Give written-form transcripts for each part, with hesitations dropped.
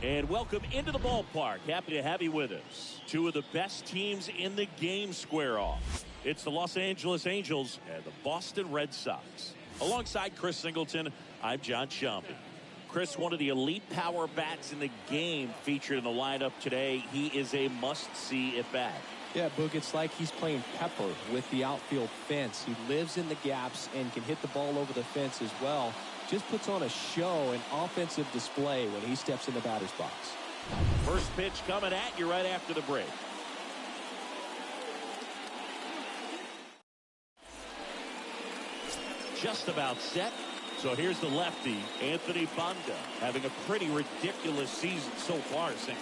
And welcome into the ballpark. Happy to have you with us. Two of the best teams in the game square off. It's the Los Angeles Angels and the Boston Red Sox. Alongside Chris Singleton, I'm John Shambi. Chris, one of the elite power bats in the game featured in the lineup today. He is a must-see at bat. Yeah, Boog, it's like he's playing pepper with the outfield fence. He lives in the gaps and can hit the ball over the fence as well. Just puts on a show, an offensive display when he steps in the batter's box. First pitch coming at you right after the break. Just about set. So here's the lefty, Anthony Banda, having a pretty ridiculous season so far, Singy.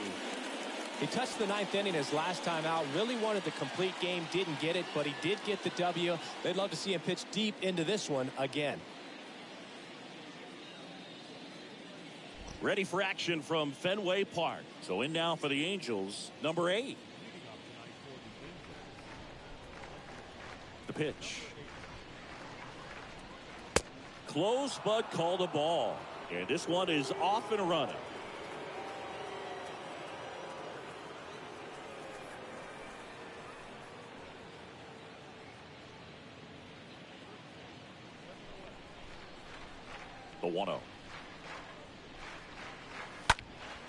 He touched the ninth inning his last time out. Really wanted the complete game, didn't get it, but he did get the W. They'd love to see him pitch deep into this one again. Ready for action from Fenway Park. So in now for the Angels, number 8. The pitch. Close, but called a ball. And this one is off and running. The 1-0.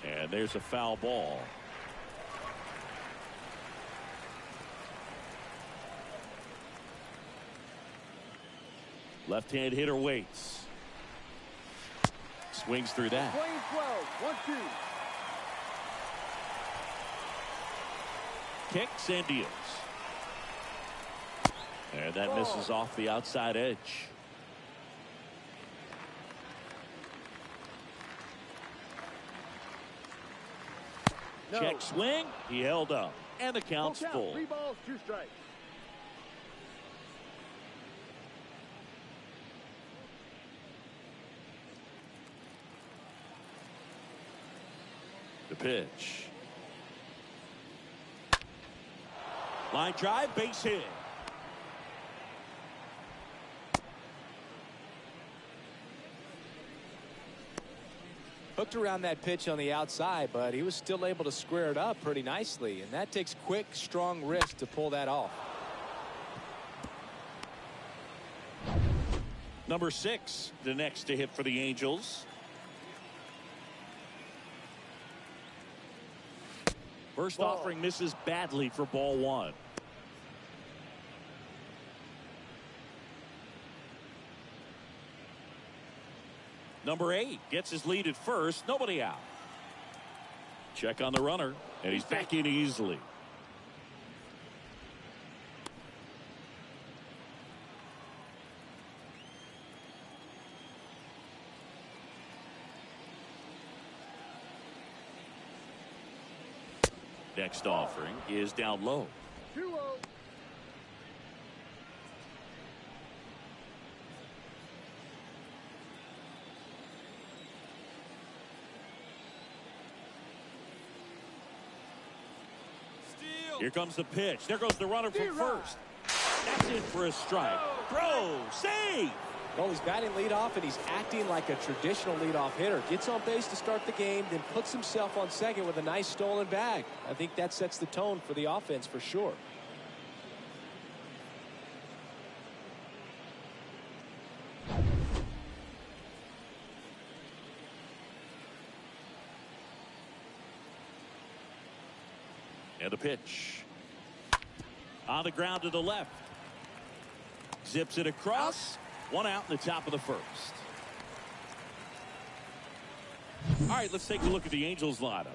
And there's a foul ball. Left-hand hitter waits. Swings through that. 12, 1-2. Kicks and deals. And that misses off the outside edge. No. Check swing. He held up. And the count's full. 3 balls, 2 strikes. The pitch. Line drive, base hit. Hooked around that pitch on the outside, but he was still able to square it up pretty nicely, and that takes quick, strong wrist to pull that off. Number 6, the next to hit for the Angels. First offering misses badly for ball 1. Number 8 gets his lead at first. Nobody out. Check on the runner, and he's back in easily. Next offering is down low. 2-0. Here comes the pitch. There goes the runner from first. That's in for a strike. Throw, save. Well, he's batting leadoff, and he's acting like a traditional leadoff hitter. Gets on base to start the game, then puts himself on second with a nice stolen bag. I think that sets the tone for the offense for sure. And a pitch. On the ground to the left. Zips it across. 1 out in the top of the first. All right, let's take a look at the Angels lineup.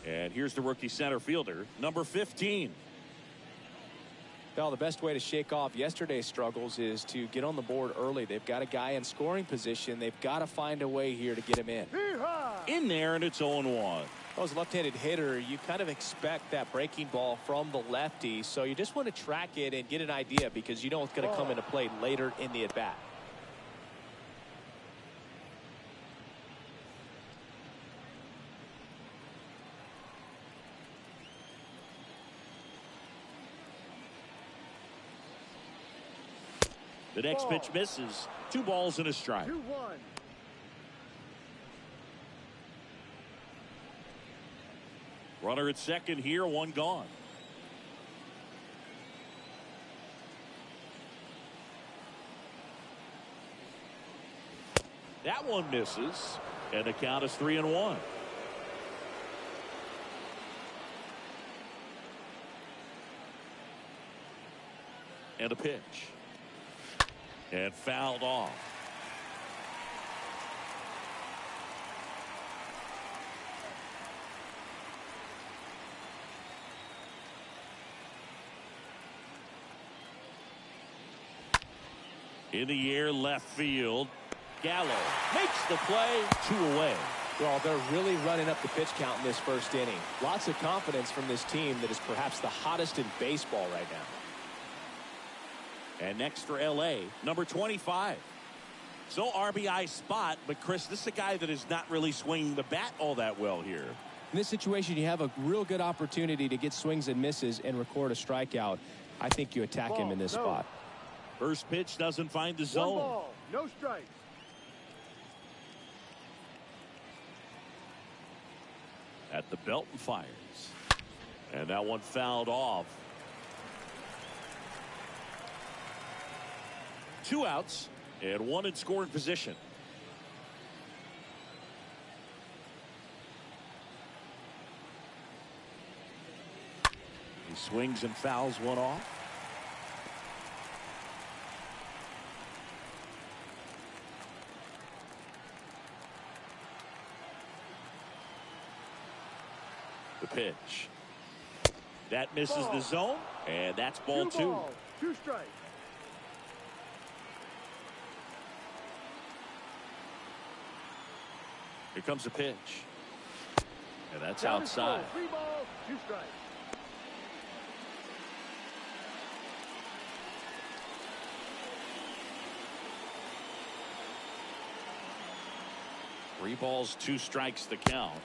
And here's the rookie center fielder, number 15. Well, the best way to shake off yesterday's struggles is to get on the board early. They've got a guy in scoring position. They've got to find a way here to get him in. In there, and it's 0-1. Well, as a left-handed hitter, you kind of expect that breaking ball from the lefty, so you just want to track it and get an idea because you know it's going to come into play later in the at-bat. The next Ball. pitch misses. 2 balls and a strike. 2-1. Runner at second here, 1 gone. That one misses, and the count is 3-1. And a pitch. And fouled off. In the air, left field. Gallo makes the play, 2 away. Well, they're really running up the pitch count in this first inning. Lots of confidence from this team that is perhaps the hottest in baseball right now. And next for L.A., number 25. So RBI spot, but Chris, this is a guy that is not really swinging the bat all that well here. In this situation, you have a real good opportunity to get swings and misses and record a strikeout. I think you attack him in this spot. First pitch doesn't find the 1 zone. ball, no strikes. At the belt and fires. And that one fouled off. 2 outs and 1 in scoring position. He swings and fouls one off. The pitch. That misses the zone, and that's ball 2. 2 balls, 2 strikes. Here comes a pitch. And that's Down to outside. 3 balls, 2 strikes. Three balls, 2 strikes the count.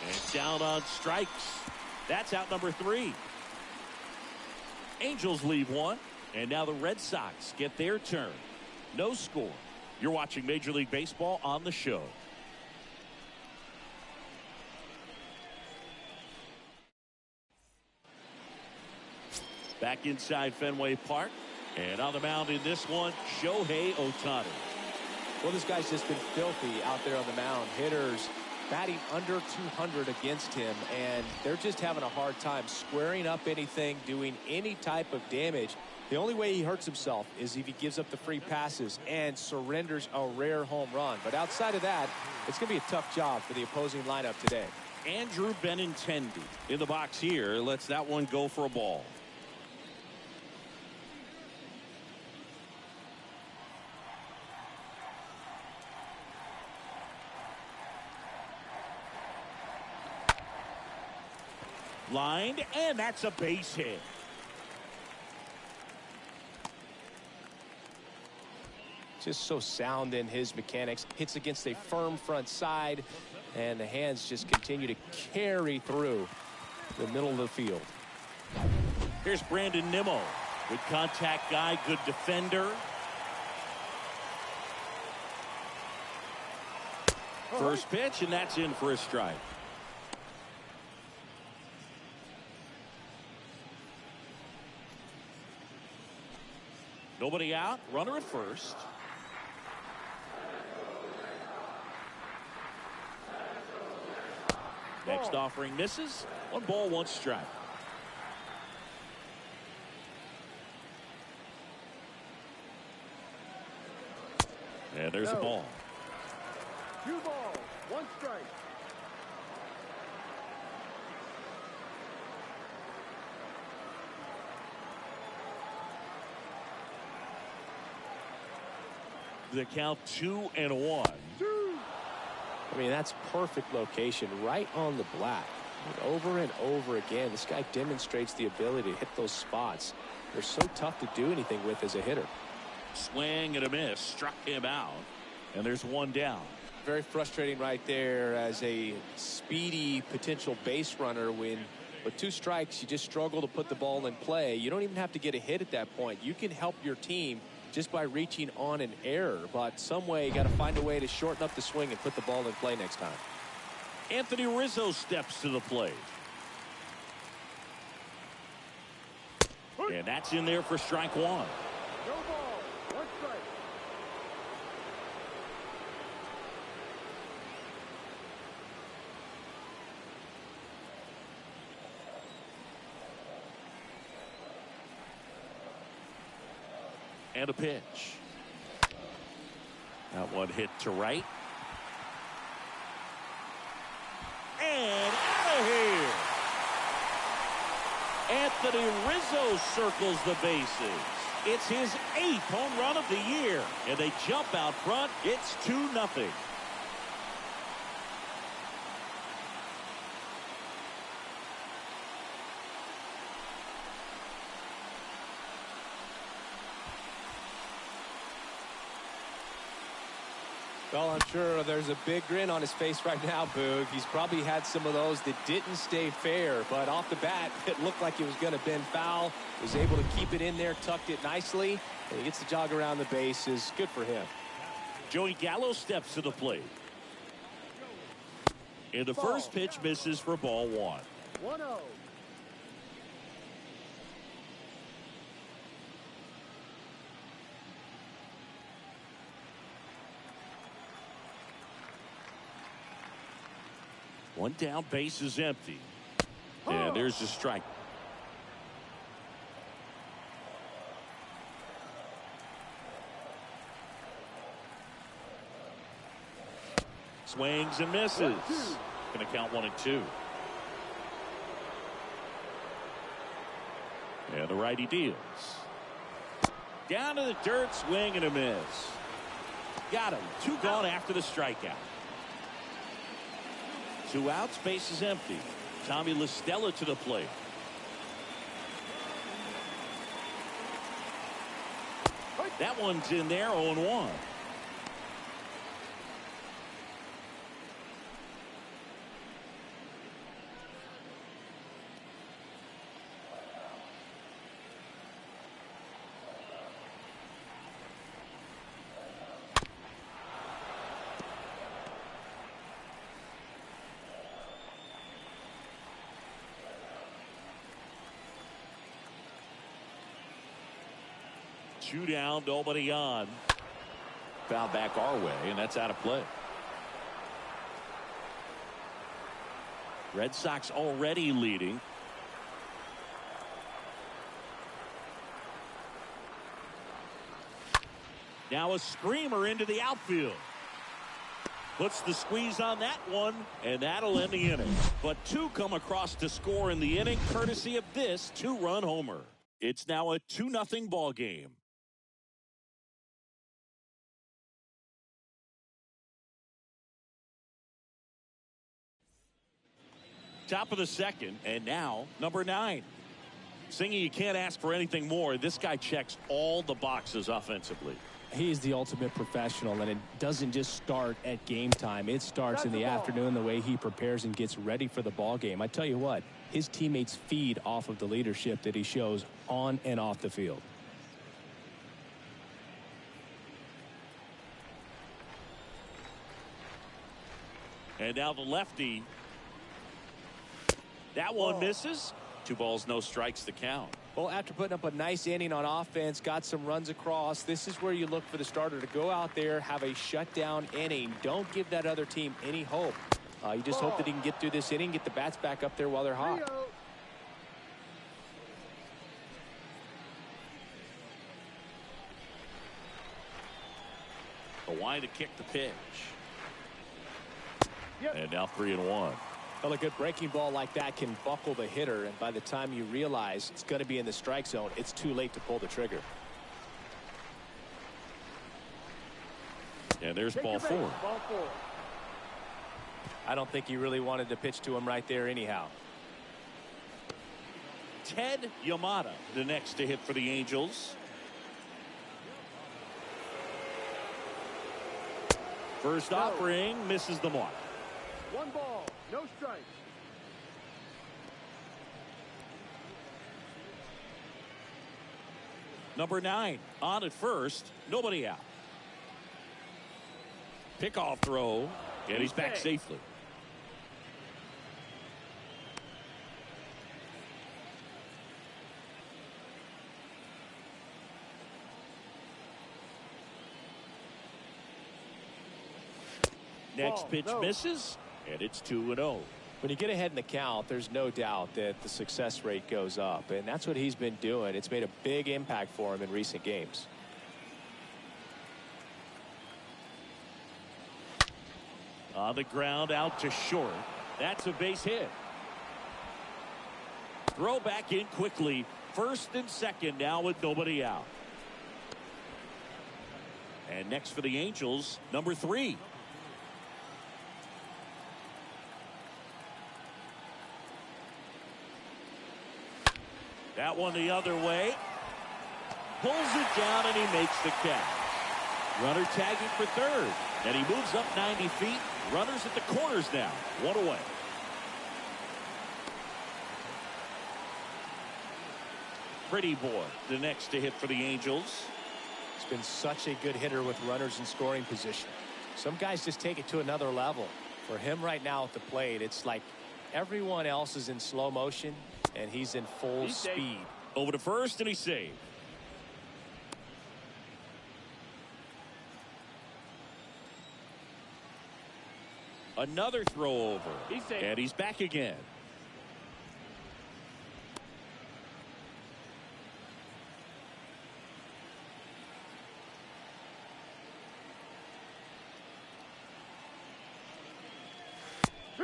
And down on strikes. That's out number 3. Angels leave 1. And now the Red Sox get their turn. No score. You're watching Major League Baseball on the show. Back inside Fenway Park. And on the mound in this one, Shohei Ohtani. Well, this guy's just been filthy out there on the mound. Hitters batting under 200 against him, and they're just having a hard time squaring up anything, doing any type of damage. The only way he hurts himself is if he gives up the free passes and surrenders a rare home run. But outside of that, it's going to be a tough job for the opposing lineup today. Andrew Benintendi in the box here. Lets that one go for a ball. Lined, and that's a base hit. Just so sound in his mechanics. Hits against a firm front side, and the hands just continue to carry through the middle of the field. Here's Brandon Nimmo. Good contact guy, good defender. First pitch, and that's in for a strike. Nobody out, runner at first. Next offering misses. 1 ball, 1 strike. And there's a ball. 2 balls, 1 strike. The count 2-1. I mean, that's perfect location right on the black. And over and over again, this guy demonstrates the ability to hit those spots. They're so tough to do anything with as a hitter. Swing and a miss. Struck him out. And there's 1 down. Very frustrating right there as a speedy potential base runner when with 2 strikes, you just struggle to put the ball in play. You don't even have to get a hit at that point. You can help your team just by reaching on an error. But some way, you got to find a way to shorten up the swing and put the ball in play next time. Anthony Rizzo steps to the plate. And that's in there for strike one. No ball. One strike. And a pitch. That one hit to right. And out of here. Anthony Rizzo circles the bases. It's his 8th home run of the year. And they jump out front. It's 2-0. Well, I'm sure there's a big grin on his face right now, Boog. He's probably had some of those that didn't stay fair, but off the bat, it looked like it was going to bend foul. Was able to keep it in there, tucked it nicely, and he gets the jog around the bases. Good for him. Joey Gallo steps to the plate. And the first pitch misses for ball 1. 1-0. One down, base is empty. And there's the strike. Swings and misses. Going to count 1-2. And the righty deals. Down to the dirt, swing and a miss. Got him. 2 gone after the strikeout. 2 outs, base is empty. Tommy La Stella to the plate. That one's in there, 0-1. Two down, nobody on. Foul back our way, and that's out of play. Red Sox already leading. Now a screamer into the outfield. Puts the squeeze on that one, and that'll end the inning. But 2 come across to score in the inning, courtesy of this 2-run homer. It's now a 2-0 ball game. Top of the second, and now number 9. Singy, you can't ask for anything more. This guy checks all the boxes offensively. He's the ultimate professional, and it doesn't just start at game time. It starts in the afternoon, the way he prepares and gets ready for the ball game. I tell you what, his teammates feed off of the leadership that he shows on and off the field. And now the lefty. That one misses. 2 balls, no strikes to count. Well, after putting up a nice inning on offense, got some runs across, this is where you look for the starter to go out there, have a shutdown inning. Don't give that other team any hope. You just hope that he can get through this inning, get the bats back up there while they're hot. A wide to kick the pitch. And now 3-1. Well, a good breaking ball like that can buckle the hitter, and by the time you realize it's going to be in the strike zone, it's too late to pull the trigger. And there's ball 4. Ball 4. I don't think he really wanted to pitch to him right there anyhow. Ted Yamada, the next to hit for the Angels. First offering, misses the mark. 1 ball, no strikes. Number 9 on at first, nobody out. Pickoff throw, and he's back safely. Next pitch misses, and it's 2-0. When you get ahead in the count, there's no doubt that the success rate goes up, and that's what he's been doing. It's made a big impact for him in recent games. On the ground, out to short. That's a base hit. Throw back in quickly. First and second now with nobody out. And next for the Angels, number 3. That one the other way. Pulls it down and he makes the catch. Runner tagging for third. And he moves up 90 feet. Runners at the corners now. 1 away. Pretty boy, the next to hit for the Angels. He's been such a good hitter with runners in scoring position. Some guys just take it to another level. For him right now at the plate, it's like everyone else is in slow motion, and he's in full speed. Over to first, and he's saved. Another throw over. And he's back again.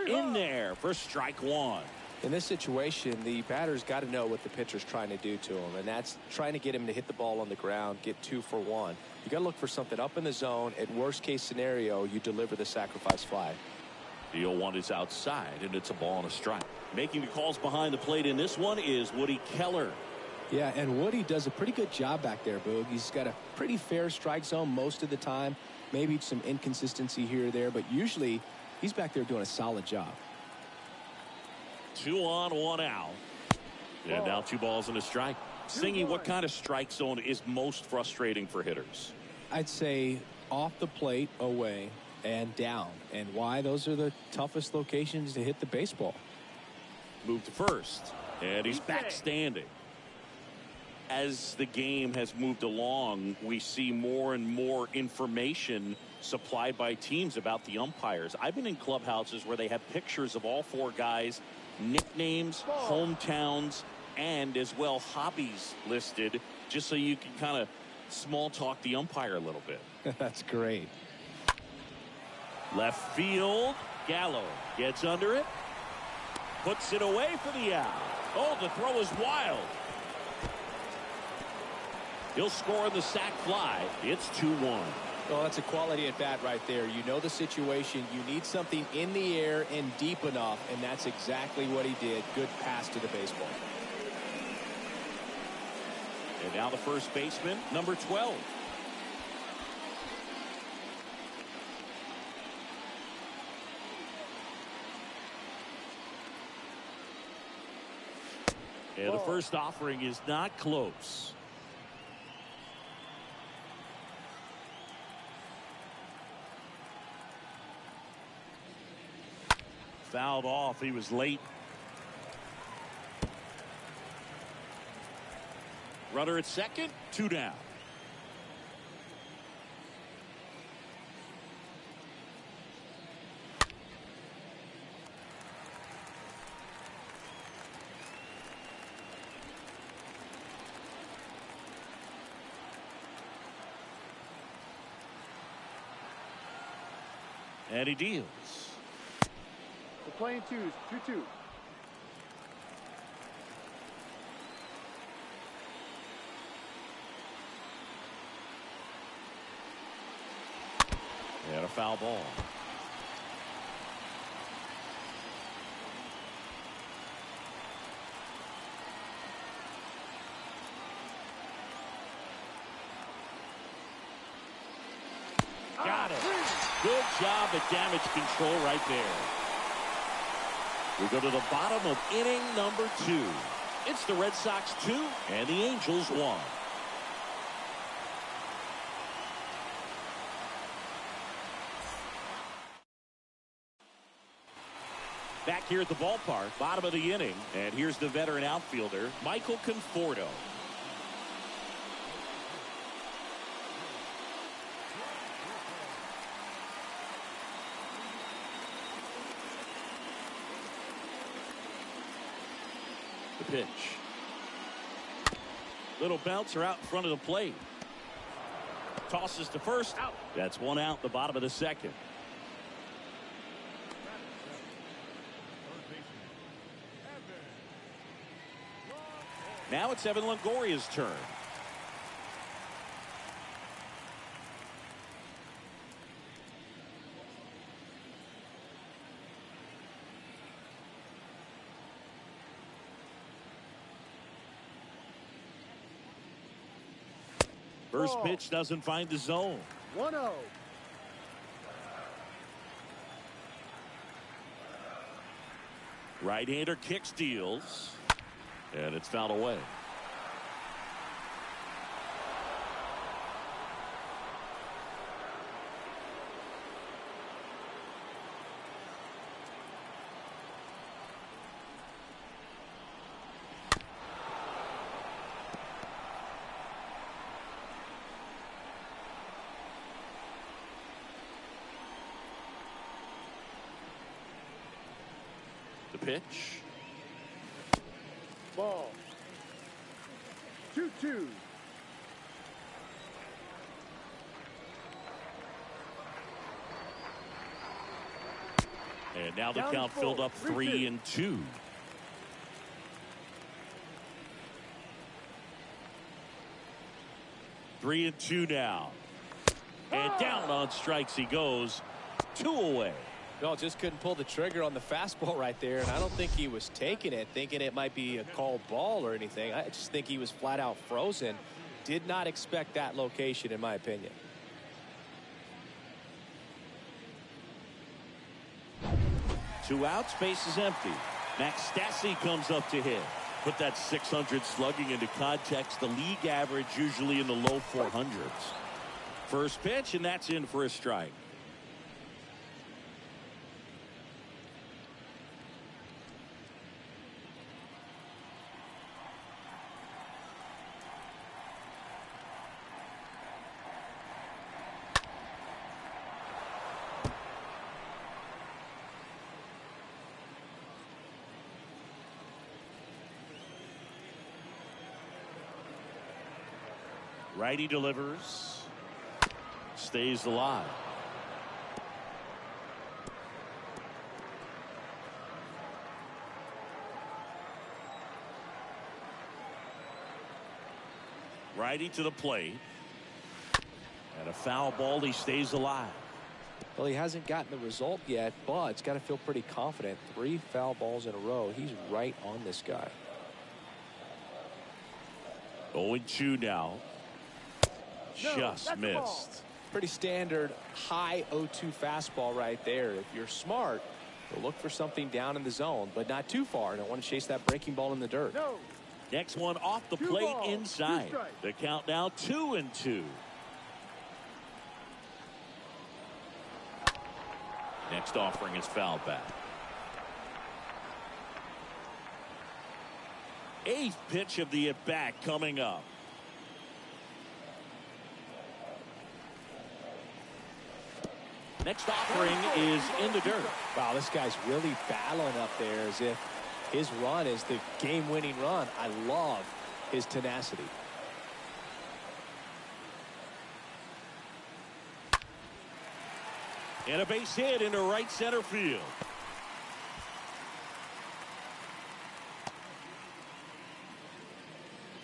In there for strike 1. In this situation, the batter's got to know what the pitcher's trying to do to him, and that's trying to get him to hit the ball on the ground, get 2 for 1. You got to look for something up in the zone. At worst case scenario, you deliver the sacrifice fly. The 0-1 is outside, and it's a ball and a strike. Making the calls behind the plate in this one is Woody Keller. Yeah, and Woody does a pretty good job back there, Boog. He's got a pretty fair strike zone most of the time. Maybe some inconsistency here or there, but usually he's back there doing a solid job. 2 on, 1 out. And now 2 balls and a strike. Singy, what kind of strike zone is most frustrating for hitters? I'd say off the plate, away, and down. And why? Those are the toughest locations to hit the baseball. Move to first, and he's back standing. As the game has moved along, we see more and more information supplied by teams about the umpires. I've been in clubhouses where they have pictures of all 4 guys, nicknames, hometowns, and as well hobbies listed, just so you can kind of small talk the umpire a little bit. That's great. Left field, Gallo gets under it, puts it away for the out. Oh, the throw is wild. He'll score on the sac fly. It's 2-1. Well, that's a quality at bat right there. You know the situation. You need something in the air and deep enough, and that's exactly what he did. Good pass to the baseball. And now the first baseman, number 12. And the first offering is not close. Fouled off. He was late. Runner at second, 2 down. And he deals. The playing 2s, 2-2. And a foul ball. Got it. Good job at damage control right there. We go to the bottom of inning number 2. It's the Red Sox 2 and the Angels 1. Back here at the ballpark, bottom of the inning. And here's the veteran outfielder, Michael Conforto. The pitch. Little bouncer out in front of the plate. Tosses to first. Out. That's one out, the bottom of the second. Now it's Evan Longoria's turn. First pitch doesn't find the zone. 1-0. Right-hander kick steals. And it's fouled away. The pitch. Ball. 2-2. And now the count filled up 3-2. Three and two now. And down on strikes he goes. 2 away. No, just couldn't pull the trigger on the fastball right there, and I don't think he was taking it, thinking it might be a called ball or anything. I just think he was flat out frozen. Did not expect that location, in my opinion. Two outs, base is empty. Max Stassi comes up to hit. Put that 600 slugging into context. The league average usually in the low 400s. First pitch, and that's in for a strike. Righty delivers. Stays alive. Righty to the plate. And a foul ball. He stays alive. Well, he hasn't gotten the result yet, but it's got to feel pretty confident. 3 foul balls in a row. He's right on this guy. 0-2 now. Just missed. Pretty standard high 0-2 fastball right there. If you're smart, you'll look for something down in the zone, but not too far. Don't want to chase that breaking ball in the dirt. No. Next one off the plate inside. The count now 2-2. Next offering is fouled back. 8th pitch of the at-bat coming up. Next offering is in the dirt. Wow, this guy's really battling up there as if his run is the game-winning run. I love his tenacity. And a base hit into right center field.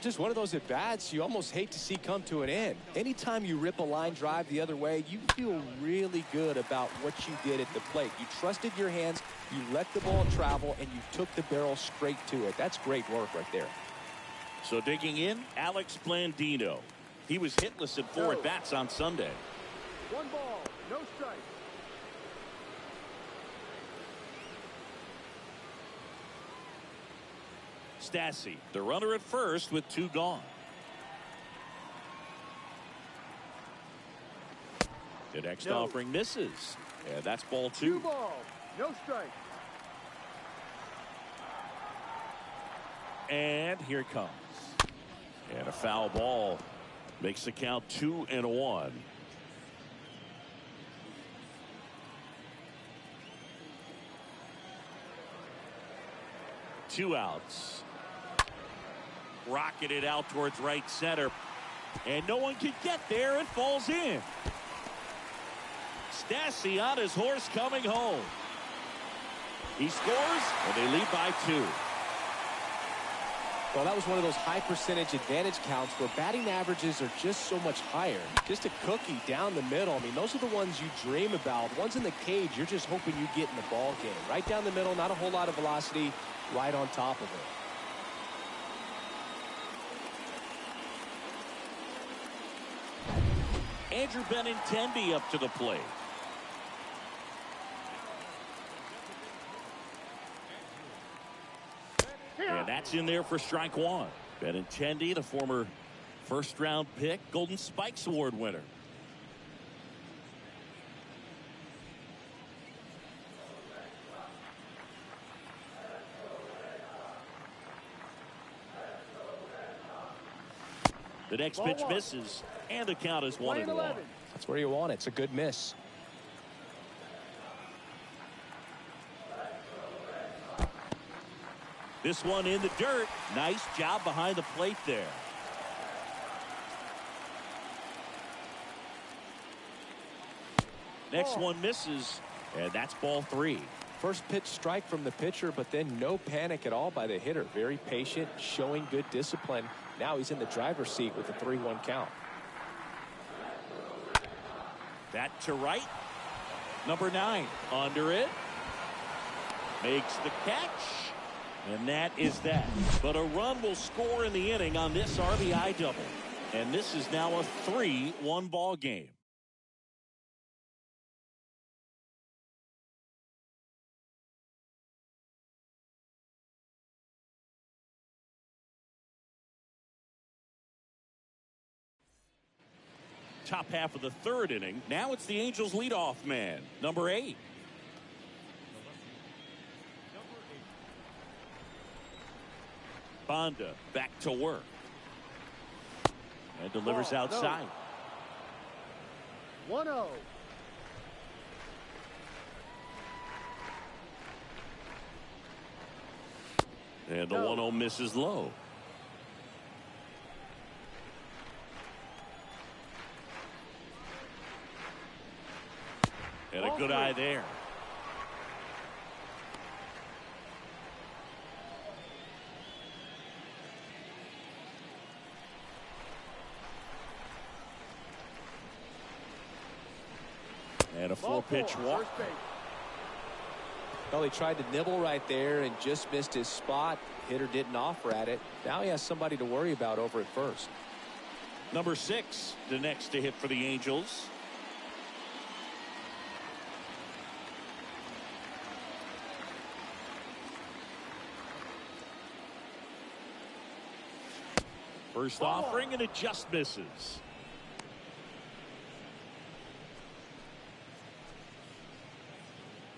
Just one of those at-bats you almost hate to see come to an end. Anytime you rip a line drive the other way, you feel really good about what you did at the plate. You trusted your hands, you let the ball travel, and you took the barrel straight to it. That's great work right there. So digging in, Alex Blandino. He was hitless in 4 at-bats on Sunday. 1 ball, no strike. Stassi, the runner at first with 2 gone. The next offering misses. And that's ball 2. 2 ball, no strike. And here it comes. And a foul ball makes the count 2-1. Two outs. Rocketed out towards right center. And no one can get there. It falls in. Stassi on his horse coming home. He scores, and they lead by 2. Well, that was one of those high percentage advantage counts where batting averages are just so much higher. Just a cookie down the middle. I mean, those are the ones you dream about. Ones in the cage, you're just hoping you get in the ball game. Right down the middle, not a whole lot of velocity, right on top of it. Andrew Benintendi up to the plate. And that's in there for strike one. Benintendi, the former first-round pick, Golden Spikes Award winner. The next pitch misses, and the count is 1-1. That's where you want it. It's a good miss. This one in the dirt. Nice job behind the plate there. Next one misses, and that's ball 3. First pitch strike from the pitcher, but then no panic at all by the hitter. Very patient, showing good discipline. Now he's in the driver's seat with a 3-1 count. That to right. Number 9 under it. Makes the catch. And that is that. But a run will score in the inning on this RBI double. And this is now a 3-1 ball game. Top half of the third inning. Now it's the Angels leadoff man, number 8. Bonda back to work. And delivers outside. 1-0. And the 1-0 misses low. And a good eye there. And a 4-pitch walk. Well, he tried to nibble right there and just missed his spot. Hitter didn't offer at it. Now he has somebody to worry about over at first. Number 6, the next to hit for the Angels. First offering, and it just misses.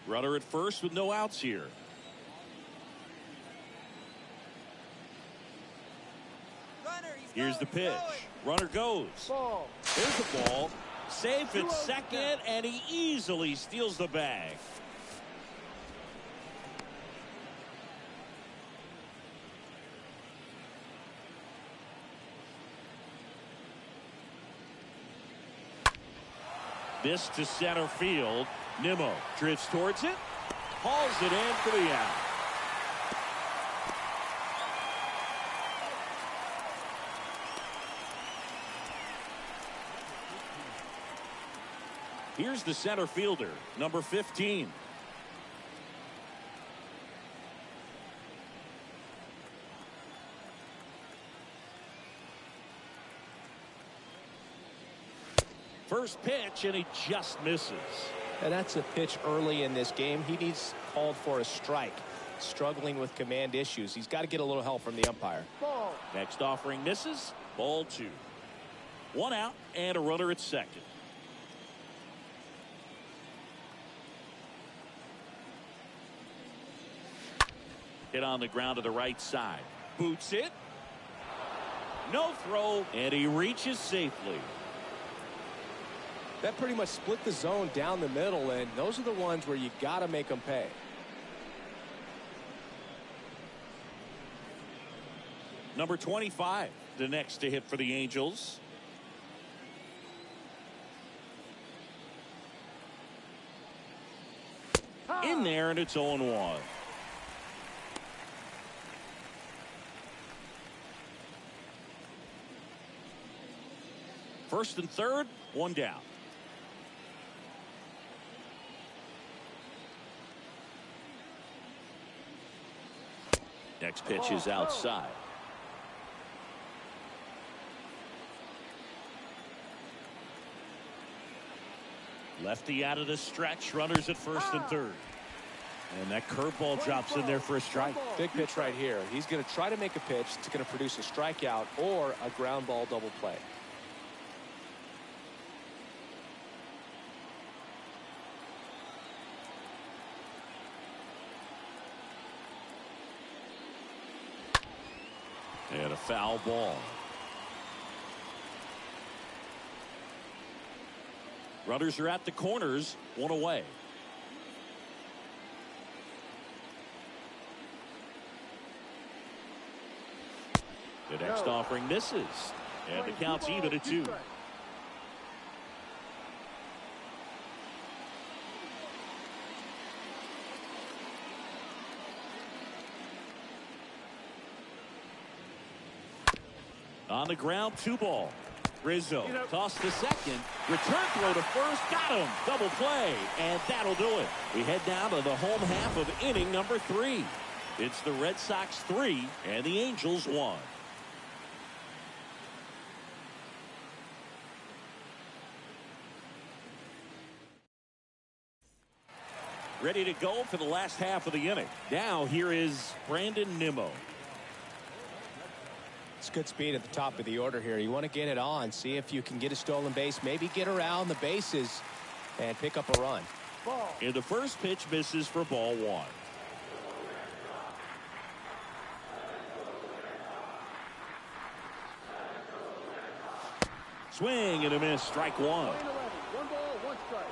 Runner at first with no outs here. Here's the pitch. Runner goes. There's the ball. Safe at second, and he easily steals the bag. This to center field. Nimmo drifts towards it. Hauls it in for the out. Here's the center fielder, number 15. First pitch, and he just misses. And that's a pitch early in this game. He needs called for a strike. Struggling with command issues. He's got to get a little help from the umpire. Next offering misses. Ball 2. 1 out and a runner at second. Hit on the ground to the right side. Boots it. No throw, and he reaches safely. That pretty much split the zone down the middle, and those are the ones where you got to make them pay. Number 25, the next to hit for the Angels. In there, and it's 0-1. First and third, one down. Next pitch is outside. Lefty out of the stretch, runners at first and third. And that curveball drops in there for a strike. Big pitch right here. He's going to try to make a pitch that's going to produce a strikeout or a ground ball double play. And a foul ball. Runners are at the corners, one away. The next offering misses. And the count's even at 2. On the ground, 2 ball. Rizzo tossed to second. Return throw to first. Got him. Double play. And that'll do it. We head down to the home half of inning number 3. It's the Red Sox 3 and the Angels 1. Ready to go for the last half of the inning. Now here is Brandon Nimmo. It's good speed at the top of the order here. You want to get it on, see if you can get a stolen base, maybe get around the bases and pick up a run. And the first pitch misses for ball 1. Swing and a miss, strike 1. 1 ball, 1 strike.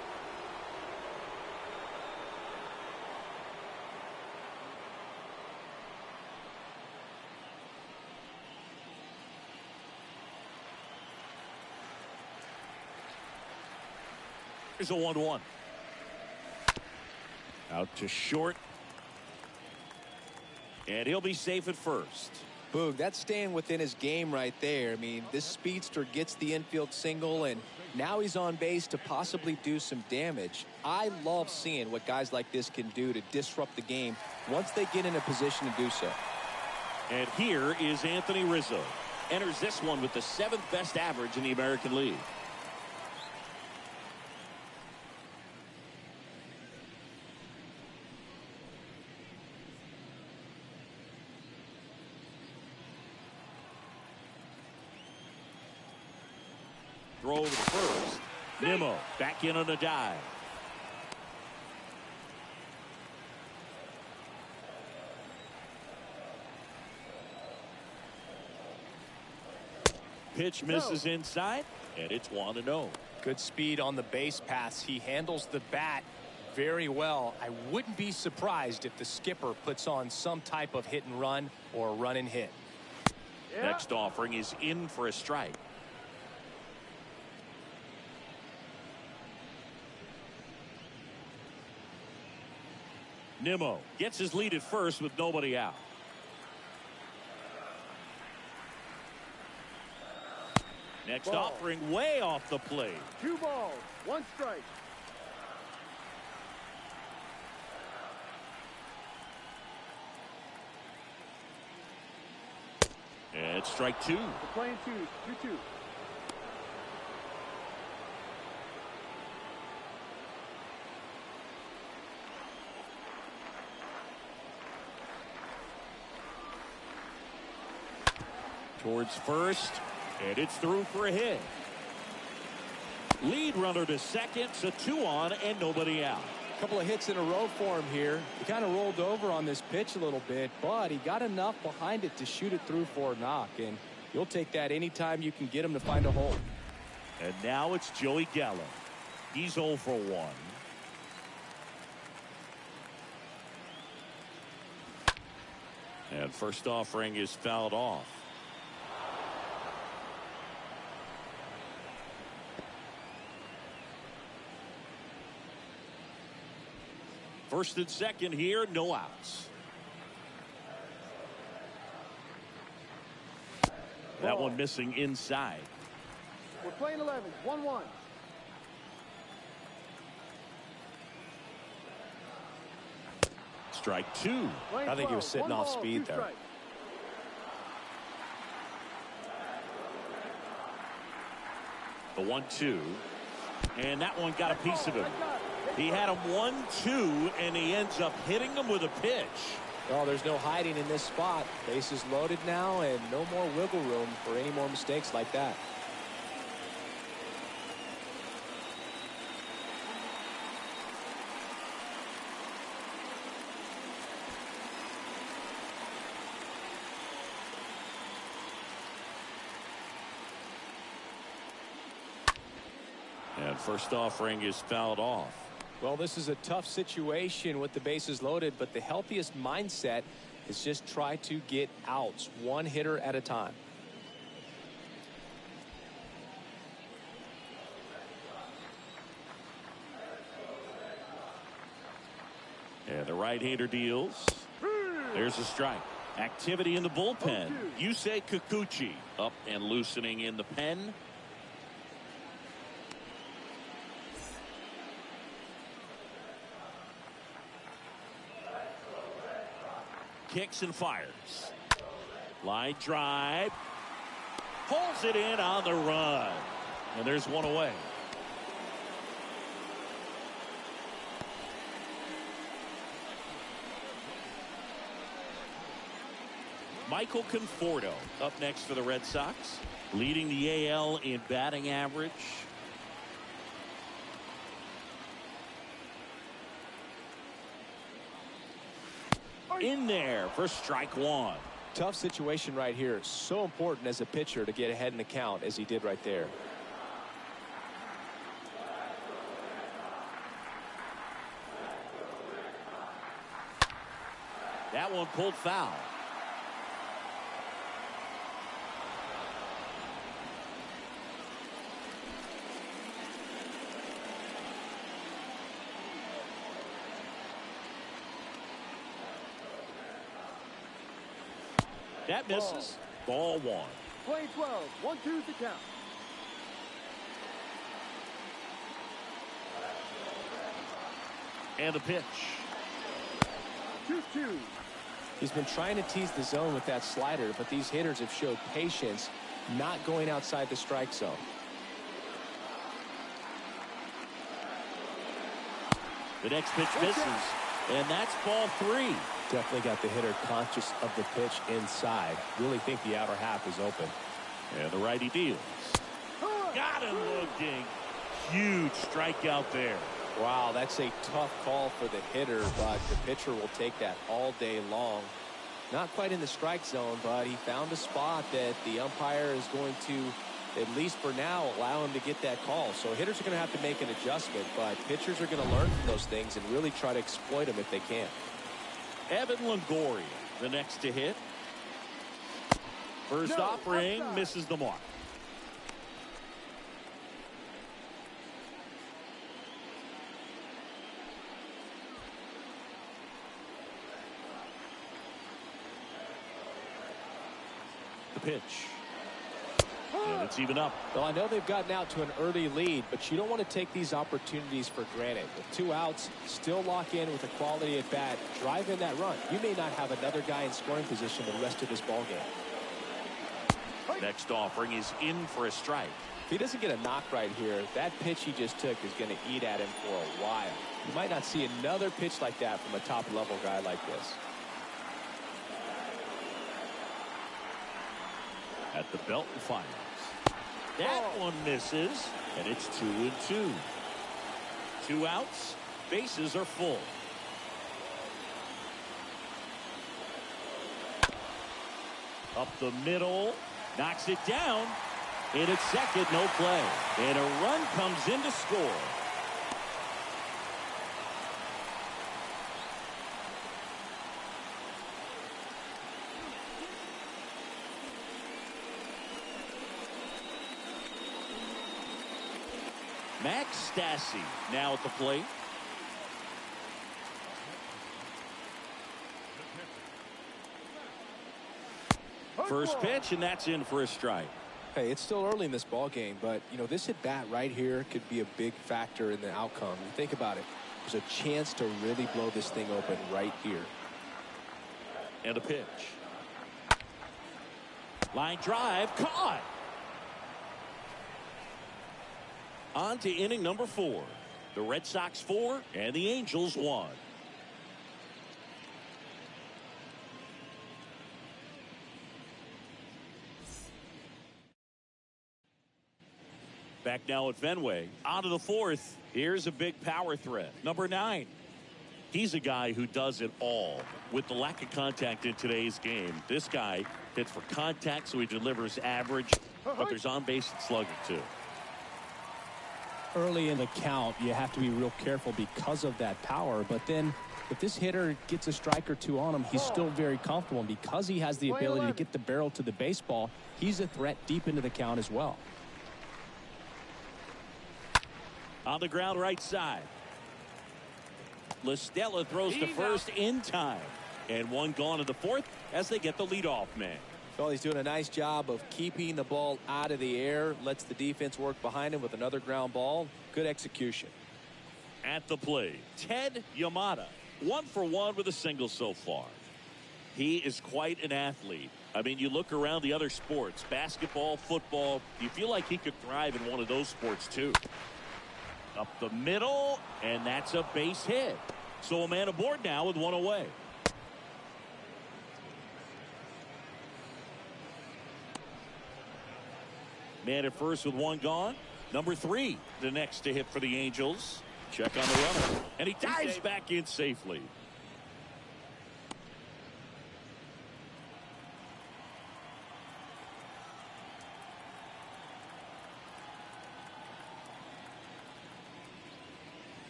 Here's a 1-1. Out to short. And he'll be safe at first. Boog, that's staying within his game right there. I mean, this speedster gets the infield single, and now he's on base to possibly do some damage. I love seeing what guys like this can do to disrupt the game once they get in a position to do so. And here is Anthony Rizzo. Enters this one with the 7th best average in the American League. Throw over the first. Nimmo back in on a dive. Pitch misses inside, and it's 1-0. Good speed on the base paths. He handles the bat very well. I wouldn't be surprised if the skipper puts on some type of hit and run or run and hit. Next offering is in for a strike. Nimmo gets his lead at first with nobody out. Next offering way off the plate. 2 balls, 1 strike. And strike 2. The playing 2, 2-2. Towards first, and it's through for a hit. Lead runner to second, so 2 on and nobody out. Couple of hits in a row for him here. He kind of rolled over on this pitch a little bit, but he got enough behind it to shoot it through for a knock, and you'll take that anytime you can get him to find a hole. And now it's Joey Gallo. He's 0 for 1. And first offering is fouled off. First and second here, no outs. That one missing inside. We're playing 11, 1-1. Strike 2. I think he was sitting off speed there. The 1-2. And that one got a piece of him. He had him 1-2, and he ends up hitting him with a pitch. Well, there's no hiding in this spot. Bases loaded now, and no more wiggle room for any more mistakes like that. And first offering is fouled off. Well, this is a tough situation with the bases loaded, but the healthiest mindset is just try to get outs, one hitter at a time. And the right-hander deals. There's a strike. Activity in the bullpen. Yusei Kikuchi up and loosening in the pen. Kicks and fires. Line drive. Pulls it in on the run. And there's one away. Michael Conforto up next for the Red Sox. Leading the AL in batting average. In there for strike 1. Tough situation right here. So important as a pitcher to get ahead in the count as he did right there. That one pulled foul. That misses. Ball 1. Play 12, 1-2 the count. And the pitch. 2-2. He's been trying to tease the zone with that slider, but these hitters have showed patience, not going outside the strike zone. The next pitch misses. And that's ball 3. Definitely got the hitter conscious of the pitch inside. Really think the outer half is open. And the righty deals. Got him looking. Huge strikeout there. Wow, that's a tough call for the hitter, but the pitcher will take that all day long. Not quite in the strike zone, but he found a spot that the umpire is going to, at least for now, allow him to get that call. So hitters are going to have to make an adjustment, but pitchers are going to learn from those things and really try to exploit them if they can. Evan Longoria, the next to hit. First offering misses the mark. The pitch. And it's even up. Well, I know they've gotten out to an early lead, but you don't want to take these opportunities for granted. With 2 outs, still lock in with a quality at bat, drive in that run. You may not have another guy in scoring position the rest of this ball game. Next offering is in for a strike. If he doesn't get a knock right here, that pitch he just took is going to eat at him for a while. You might not see another pitch like that from a top-level guy like this. At the belt and fires. That one misses, and it's 2-2. 2 outs, Bases are full. Up the middle, knocks it down. In at second, no play. And a run comes in to score. Max Stassi now at the plate. First pitch, and that's in for a strike. Hey, it's still early in this ball game, but you know, this at bat right here could be a big factor in the outcome. You think about it. There's a chance to really blow this thing open right here. And a pitch. Line drive, caught. On to inning number 4. The Red Sox 4 and the Angels 1. Back now at Fenway. On to the 4th. Here's a big power threat. Number 9. He's a guy who does it all. With the lack of contact in today's game, this guy hits for contact, so he delivers average, but there's on-base and slugging too. Early in the count, you have to be real careful because of that power, but then if this hitter gets a strike or two on him, he's still very comfortable, and because he has the ability to get the barrel to the baseball, he's a threat deep into the count as well. On the ground right side. Listella throws to first in time. And one gone in the 4th as they get the leadoff man. Well, he's doing a nice job of keeping the ball out of the air. Lets the defense work behind him with another ground ball. Good execution. At the plate, Ted Yamada. 1 for 1 with a single so far. He is quite an athlete. I mean, you look around the other sports, basketball, football, you feel like he could thrive in one of those sports too. Up the middle, and that's a base hit. So a man aboard now with one away. Man at first with one gone. Number 3, the next to hit for the Angels. Check on the runner, and he dives back in safely.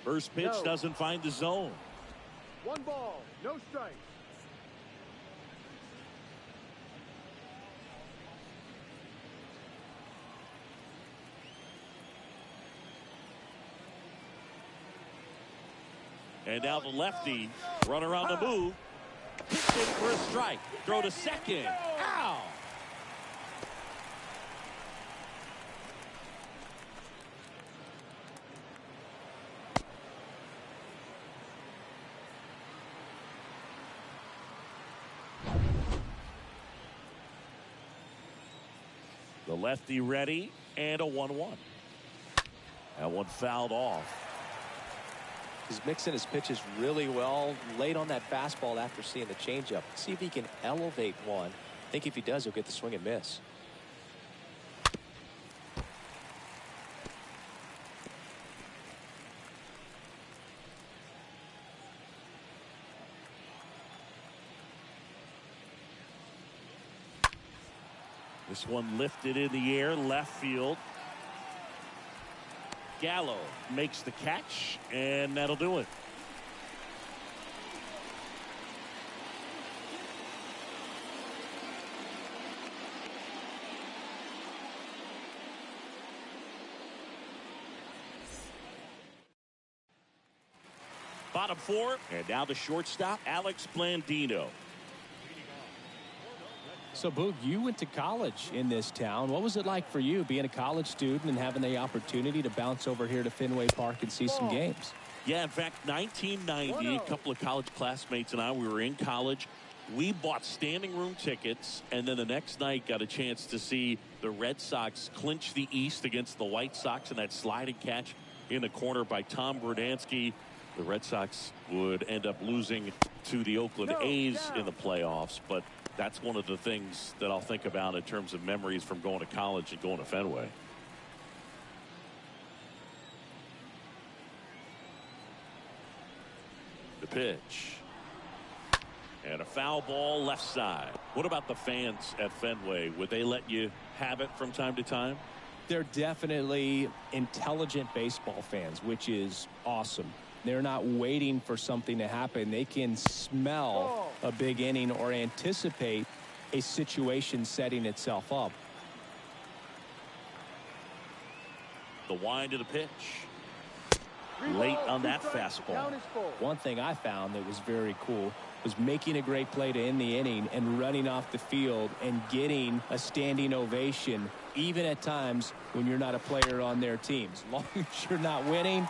First pitch doesn't find the zone. 1 ball, no strikes. And now the lefty, runner on the move. Pitched in for a strike. Throw to second. Ow! The lefty ready, and a 1-1. That one fouled off. He's mixing his pitches really well. Late on that fastball after seeing the changeup. See if he can elevate one. I think if he does, he'll get the swing and miss. This one lifted in the air, left field. Gallo makes the catch, and that'll do it. Bottom 4, and now the shortstop, Alex Blandino. So, Boog, you went to college in this town. What was it like for you being a college student and having the opportunity to bounce over here to Fenway Park and see some games? Yeah, in fact, 1990, a couple of college classmates and I, we were in college. We bought standing room tickets, and then the next night got a chance to see the Red Sox clinch the East against the White Sox in that sliding catch in the corner by Tom Verdansky. The Red Sox would end up losing to the Oakland A's in the playoffs, but that's one of the things that I'll think about in terms of memories from going to college and going to Fenway. pitch. And a foul ball left side. What about the fans at Fenway? Would they let you have it from time to time? They're definitely intelligent baseball fans, which is awesome. They're not waiting for something to happen. They can smell a big inning or anticipate a situation setting itself up. The wind of the pitch. Late on that fastball. One thing I found that was very cool was making a great play to end the inning and running off the field and getting a standing ovation, even at times when you're not a player on their team. As long as you're not winning,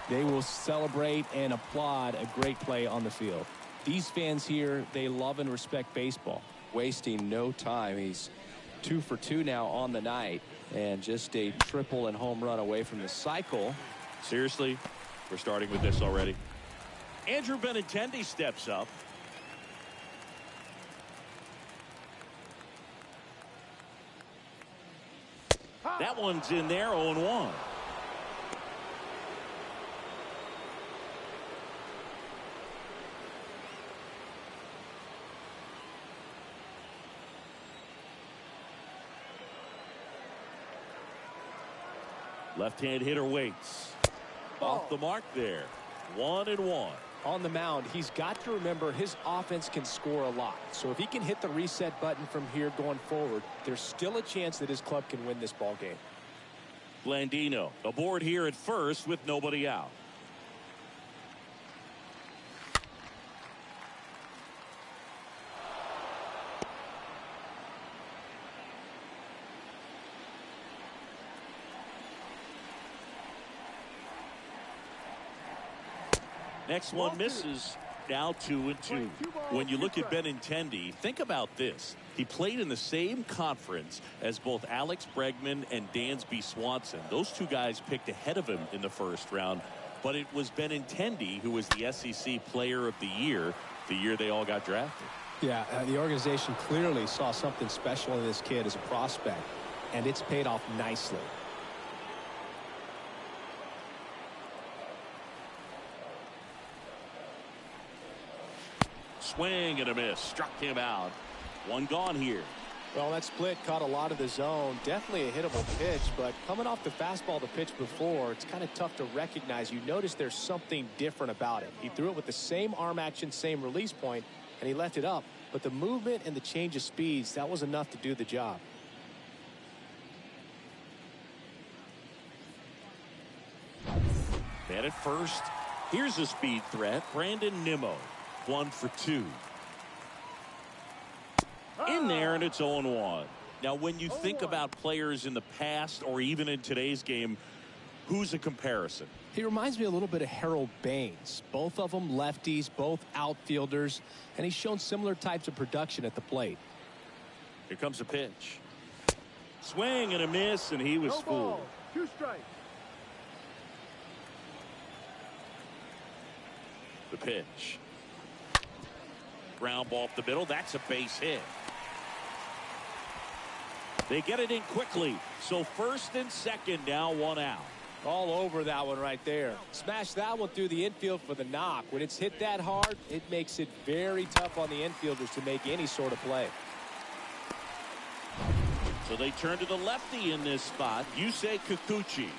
they will celebrate and applaud a great play on the field. These fans here, they love and respect baseball. Wasting no time. He's 2 for 2 now on the night, and just a triple and home run away from the cycle. Seriously, we're starting with this already. Andrew Benintendi steps up. That one's in there, 0-1. Left-hand hitter waits. Off the mark there. 1-1. On the mound, he's got to remember his offense can score a lot. So if he can hit the reset button from here going forward, there's still a chance that his club can win this ball game. Blandino aboard here at first with nobody out. Next one misses. Now 2-2. When you look at Benintendi, think about this. He played in the same conference as both Alex Bregman and Dansby Swanson. Those two guys picked ahead of him in the first round. But it was Benintendi who was the SEC Player of the year they all got drafted. Yeah, the organization clearly saw something special in this kid as a prospect, and it's paid off nicely. Swing and a miss. Struck him out. One gone here. Well, that split caught a lot of the zone. Definitely a hittable pitch, but coming off the fastball the pitch before, it's kind of tough to recognize. You notice there's something different about it. He threw it with the same arm action, same release point, and he left it up. But the movement and the change of speeds, that was enough to do the job. Man at first. Here's a speed threat. Brandon Nimmo. 1 for 2. In there, and it's 0-1. Now, when you think about players in the past or even in today's game, who's a comparison? He reminds me a little bit of Harold Baines. Both of them lefties, both outfielders, and he's shown similar types of production at the plate. Here comes a pitch. Swing and a miss, and he was fooled. 2 strikes. The pitch. Ground ball up the middle. That's a base hit. They get it in quickly. So first and second, now 1 out. All over that one right there. Smash that one through the infield for the knock. When it's hit that hard, it makes it very tough on the infielders to make any sort of play. So they turn to the lefty in this spot, Yusei Kikuchi.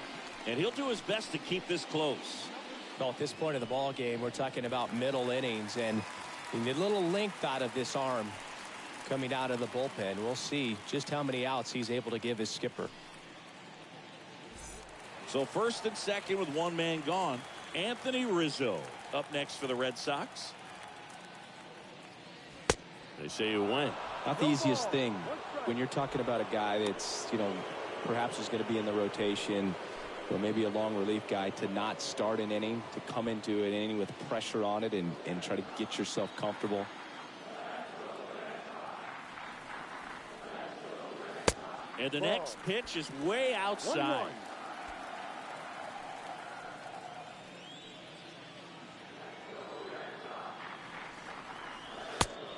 And he'll do his best to keep this close. Well, at this point in the ball game, we're talking about middle innings, and you need a little length out of this arm coming out of the bullpen. We'll see just how many outs he's able to give his skipper. So first and second with 1 man gone. Anthony Rizzo up next for the Red Sox. They say you win. Not the easiest thing when you're talking about a guy that's, perhaps is going to be in the rotation, or maybe a long relief guy, to not start an inning, to come into an inning with pressure on it and try to get yourself comfortable. And the next pitch is way outside.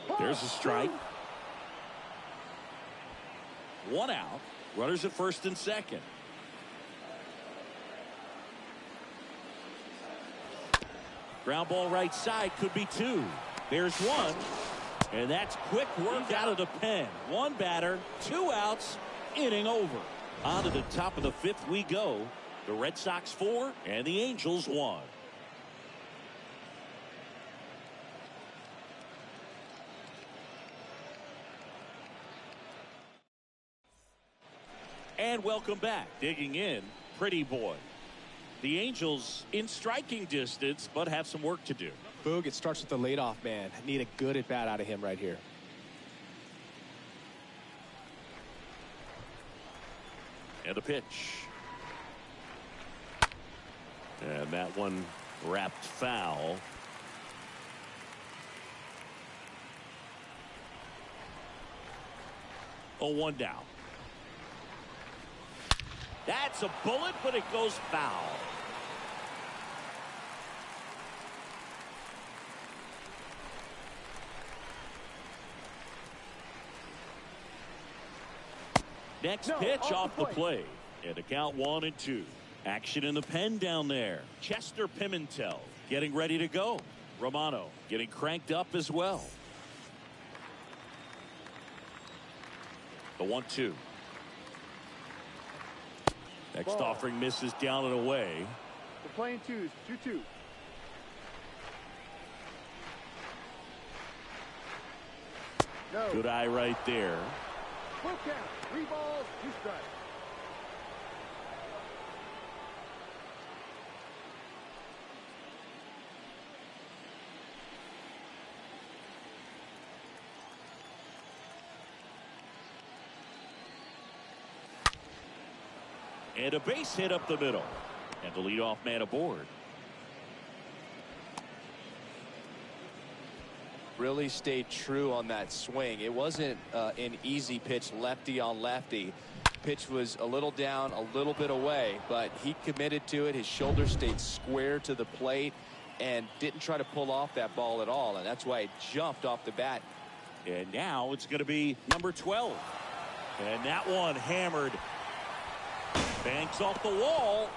1-1. There's a strike. 1 out. Runners at first and second. Ground ball right side, could be two. There's one. And that's quick work out of the pen. One batter, two outs, inning over. On to the top of the fifth we go. The Red Sox 4 and the Angels 1. And welcome back. Digging in, Pretty Boy. The Angels in striking distance, but have some work to do. Boog, it starts with the leadoff man. Need a good at bat out of him right here. And a pitch. And that one wrapped foul. Oh, 1 down. That's a bullet, but it goes foul. Next pitch off the plate. And a count 1-2. Action in the pen down there. Chester Pimentel getting ready to go. Romano getting cranked up as well. The 1-2. Next offering misses down and away. We're playing twos. 2-2. No. Good eye right there. Full count. 3 balls, 2 strikes. And a base hit up the middle. And the leadoff man aboard. Really stayed true on that swing. It wasn't an easy pitch, lefty on lefty. Pitch was a little down, a little bit away, but he committed to it. His shoulder stayed square to the plate and didn't try to pull off that ball at all. And that's why it jumped off the bat. And now it's going to be number 12. And that one hammered. Banks off the wall.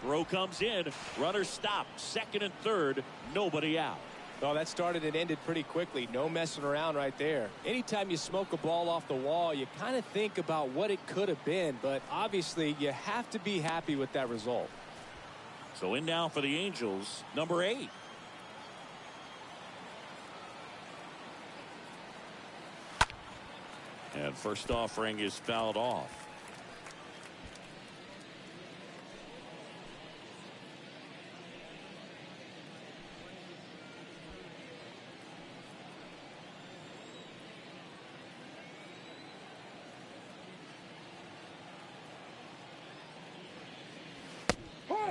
Throw comes in. Runner stopped. Second and third. Nobody out. Oh, that started and ended pretty quickly. No messing around right there. Anytime you smoke a ball off the wall, you kind of think about what it could have been. But obviously, you have to be happy with that result. So in now for the Angels, number 8. And first offering is fouled off.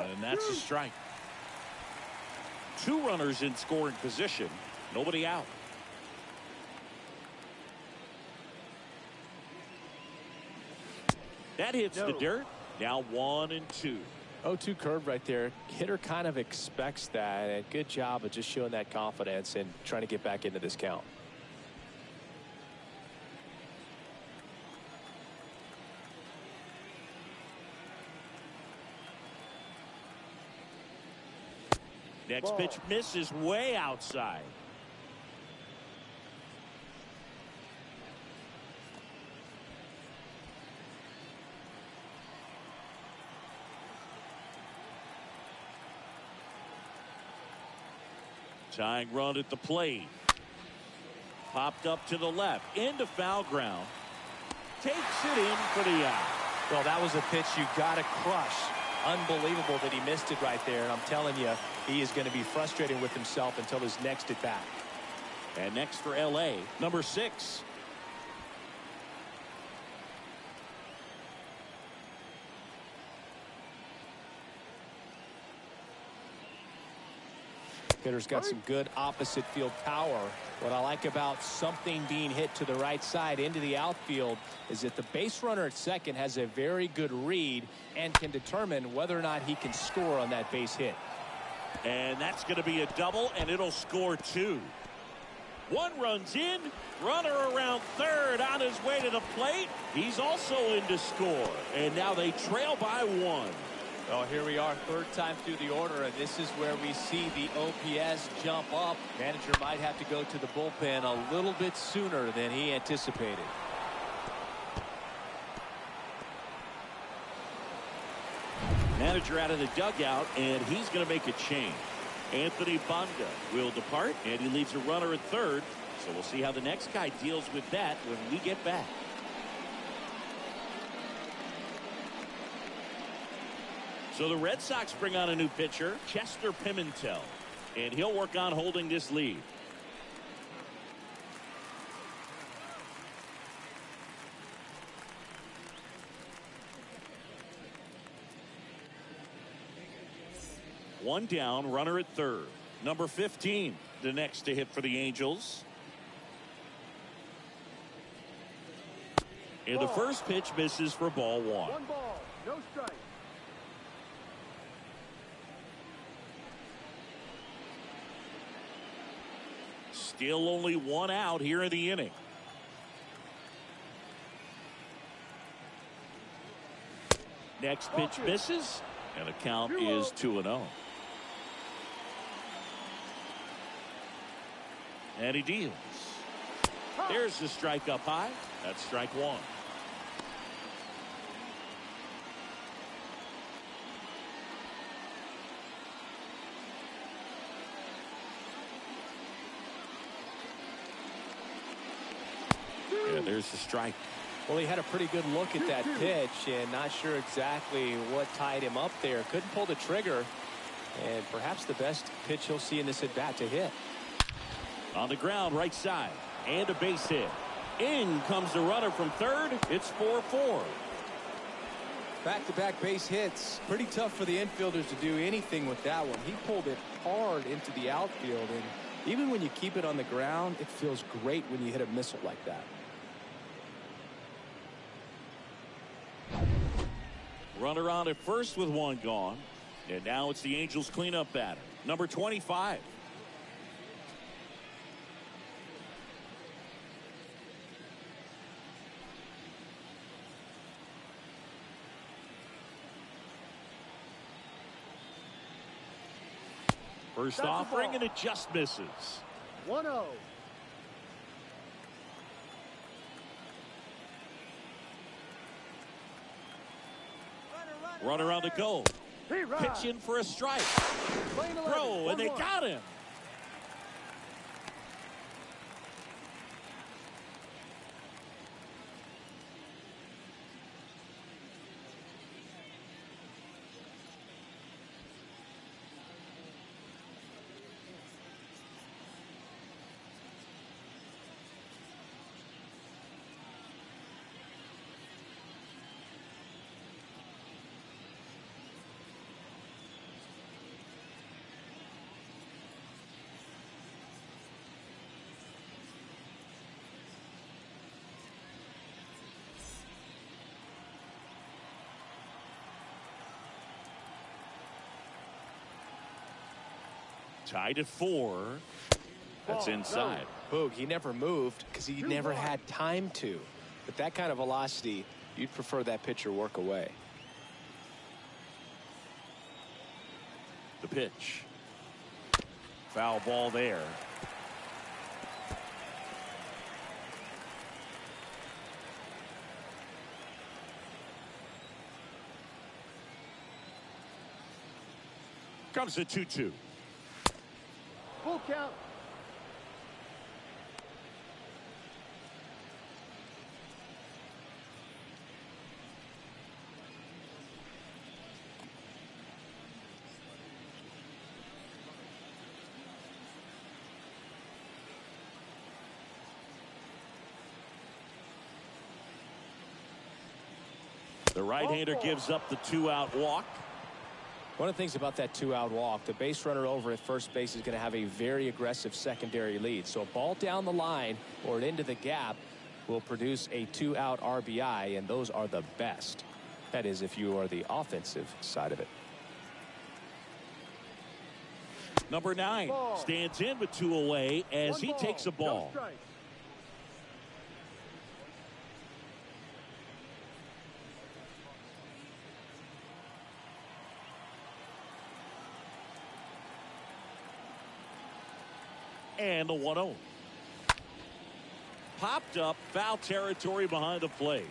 And that's a strike. 2 runners in scoring position. Nobody out. That hits the dirt. Now 1-2. 0-2 curve right there. Hitter kind of expects that. And good job of just showing that confidence and trying to get back into this count. Next pitch misses way outside. Tying run at the plate. Popped up to the left. Into foul ground. Takes it in for the out. Well, that was a pitch you got to crush. Unbelievable that he missed it right there. I'm telling you, he is going to be frustrated with himself until his next at bat. And next for LA, number 6. Hitter's got some good opposite field power. What I like about something being hit to the right side into the outfield is that the base runner at second has a very good read and can determine whether or not he can score on that base hit. And that's going to be a double, and it'll score 2. 1 runs in. Runner around third on his way to the plate. He's also in to score. And now they trail by 1. Oh, here we are, third time through the order, and this is where we see the OPS jump up. Manager might have to go to the bullpen a little bit sooner than he anticipated. Manager out of the dugout, and he's going to make a change. Anthony Banda will depart, and he leaves a runner at third. So we'll see how the next guy deals with that when we get back. So the Red Sox bring on a new pitcher, Chester Pimentel, and he'll work on holding this lead. One down, runner at third. Number 15, the next to hit for the Angels. And the first pitch misses for ball one. One ball, no strike. Still only one out here in the inning. Next pitch misses, and the count is 2-0. And he deals. There's the strike up high. That's strike one. And there's the strike. Well, he had a pretty good look at that pitch and not sure exactly what tied him up there. Couldn't pull the trigger, and perhaps the best pitch he'll see in this at bat to hit. On the ground, right side, and a base hit. In comes the runner from third. It's 4-4. Back-to-back base hits. Pretty tough for the infielders to do anything with that one. He pulled it hard into the outfield, and even when you keep it on the ground, it feels great when you hit a missile like that. Runner on at first with one gone. And now it's the Angels cleanup batter, number 25. First offering, and it just misses. 1-0. Runner on the go. Pitch in for a strike. Throw, and they got him. Tied at 4. That's inside. Boog, he never moved because he never had time to. But that kind of velocity, you'd prefer that pitcher work away. The pitch. Foul ball there. Comes the 2-2. Full count. The right-hander gives up the 2-out walk. One of the things about that 2-out walk, the base runner over at first base is going to have a very aggressive secondary lead. So a ball down the line or into the gap will produce a 2-out RBI, and those are the best. That is, if you are the offensive side of it. Number 9 stands in with 2 away as he takes a ball. And the 1-0. Popped up, foul territory behind the plate.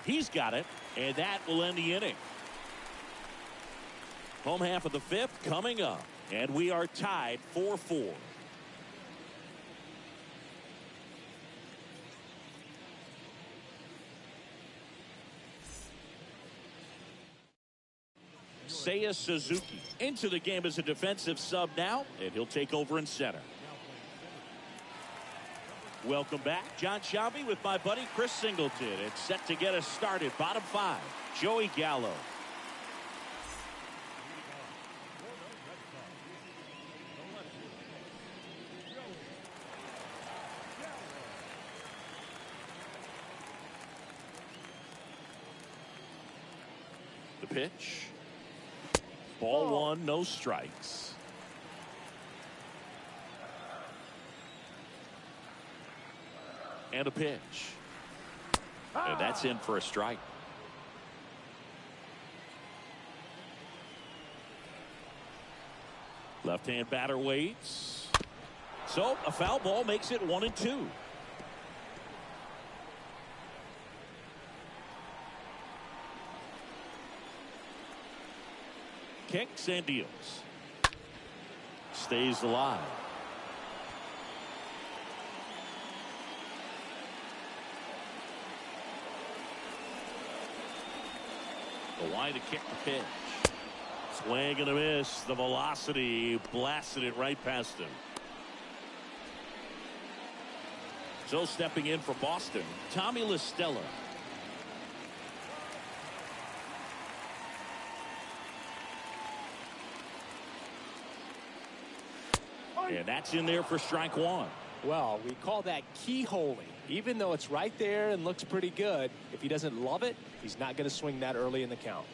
He's got it, and that will end the inning. Home half of the fifth coming up, and we are tied 4-4. Seiya Suzuki into the game as a defensive sub now, and he'll take over in center. Welcome back. John Shabby with my buddy Chris Singleton. It's set to get us started. Bottom five, Joey Gallo. The pitch. Ball one, no strikes. And a pitch. And that's in for a strike. Left-hand batter waits. So a foul ball makes it 1-2. Kicks and deals. Stays alive. The line to kick the pitch. Swing and a miss. The velocity blasted it right past him. So stepping in for Boston, Tommy LaStella. And that's in there for strike one. Well, we call that keyholing. Even though it's right there and looks pretty good, if he doesn't love it, he's not going to swing that early in the count.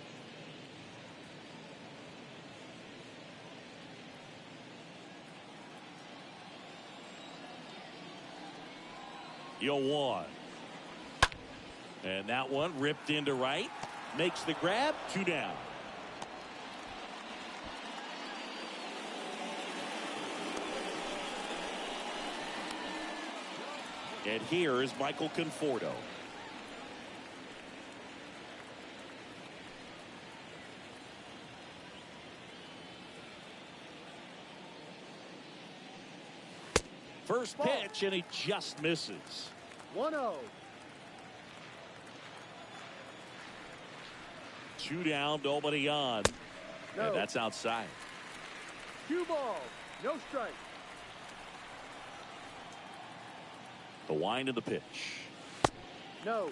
Yo, one. And that one ripped into right. Makes the grab. 2 down. And here is Michael Conforto. First pitch, and he just misses. 1-0. 2 down, nobody on. No. And that's outside. 2 balls, no strike. The wind of the pitch. No.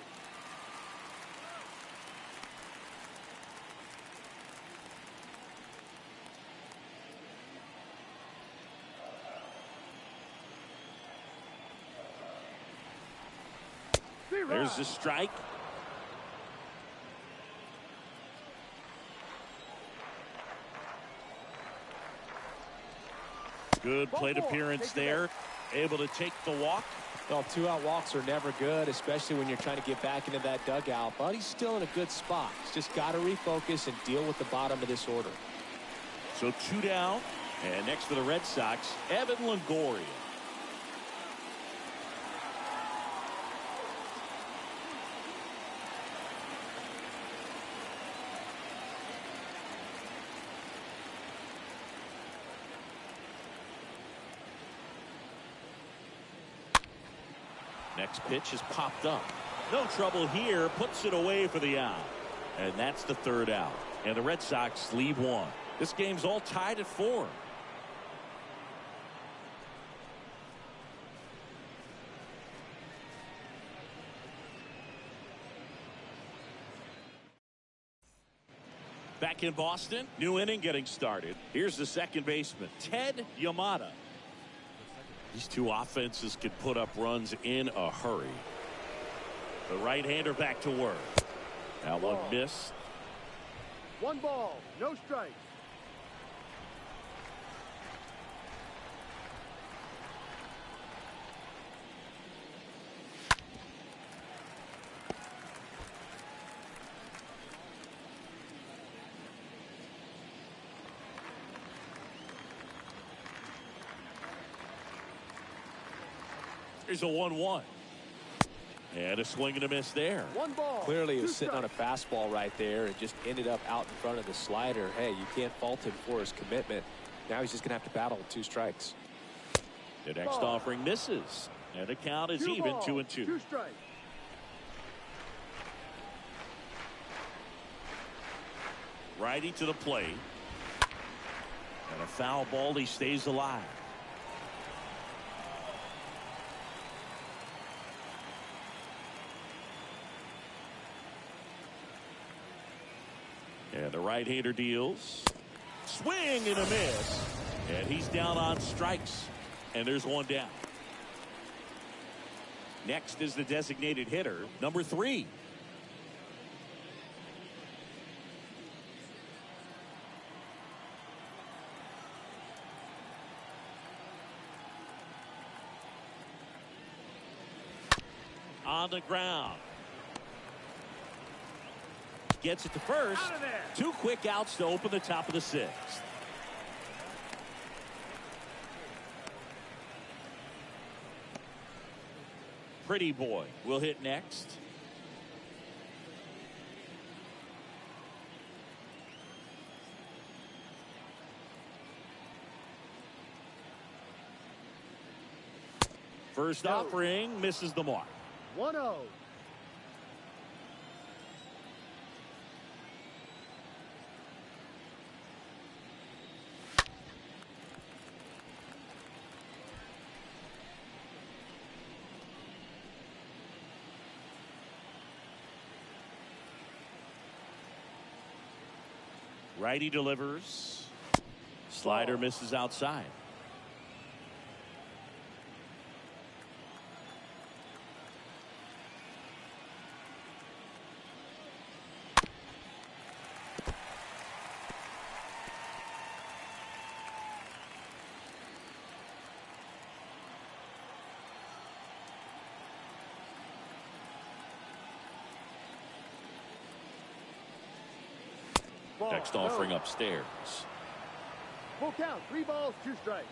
There's the strike. Good plate appearance there. Able to take the walk. Well, 2-out walks are never good, especially when you're trying to get back into that dugout. But he's still in a good spot. He's just got to refocus and deal with the bottom of this order. So 2 down. And next for the Red Sox, Evan Longoria. Next pitch is popped up. No trouble here. Puts it away for the out. And that's the 3rd out. And the Red Sox leave 1. This game's all tied at 4. Back in Boston, new inning getting started. Here's the second baseman, Ted Yamada. These two offenses can put up runs in a hurry. The right-hander back to work. Now one missed. 1 ball, no strike. There's a 1-1. And a swing and a miss there. One ball. Clearly two is sitting on a strikes. fastball right there and just ended up out in front of the slider. Hey, you can't fault him for his commitment. Now he's just going to have to battle with 2 strikes. The next offering misses. And the count is even, 2-2. Two strikes. Righty to the plate. And a foul ball. He stays alive. And the right-hander deals. Swing and a miss. And he's down on strikes. And there's 1 down. Next is the designated hitter, number 3. On the ground. Gets it to first. Out of there. 2 quick outs to open the top of the 6th. Pretty boy will hit next. First offering misses the mark. 1-0. Righty delivers. Slider misses outside. Ball. Next offering No. upstairs. Full count. 3 balls, 2 strikes.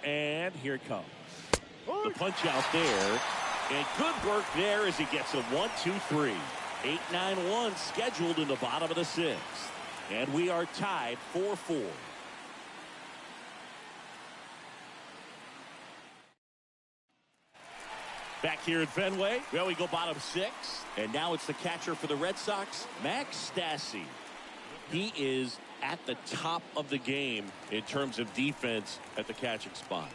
And here it comes. The Push. punch out there. And good work there as he gets a 1-2-3. 8-9-1 scheduled in the bottom of the 6th. And we are tied 4-4. Back here at Fenway, well, we go bottom 6. And now it's the catcher for the Red Sox, Max Stassi. He is at the top of the game in terms of defense at the catching spot.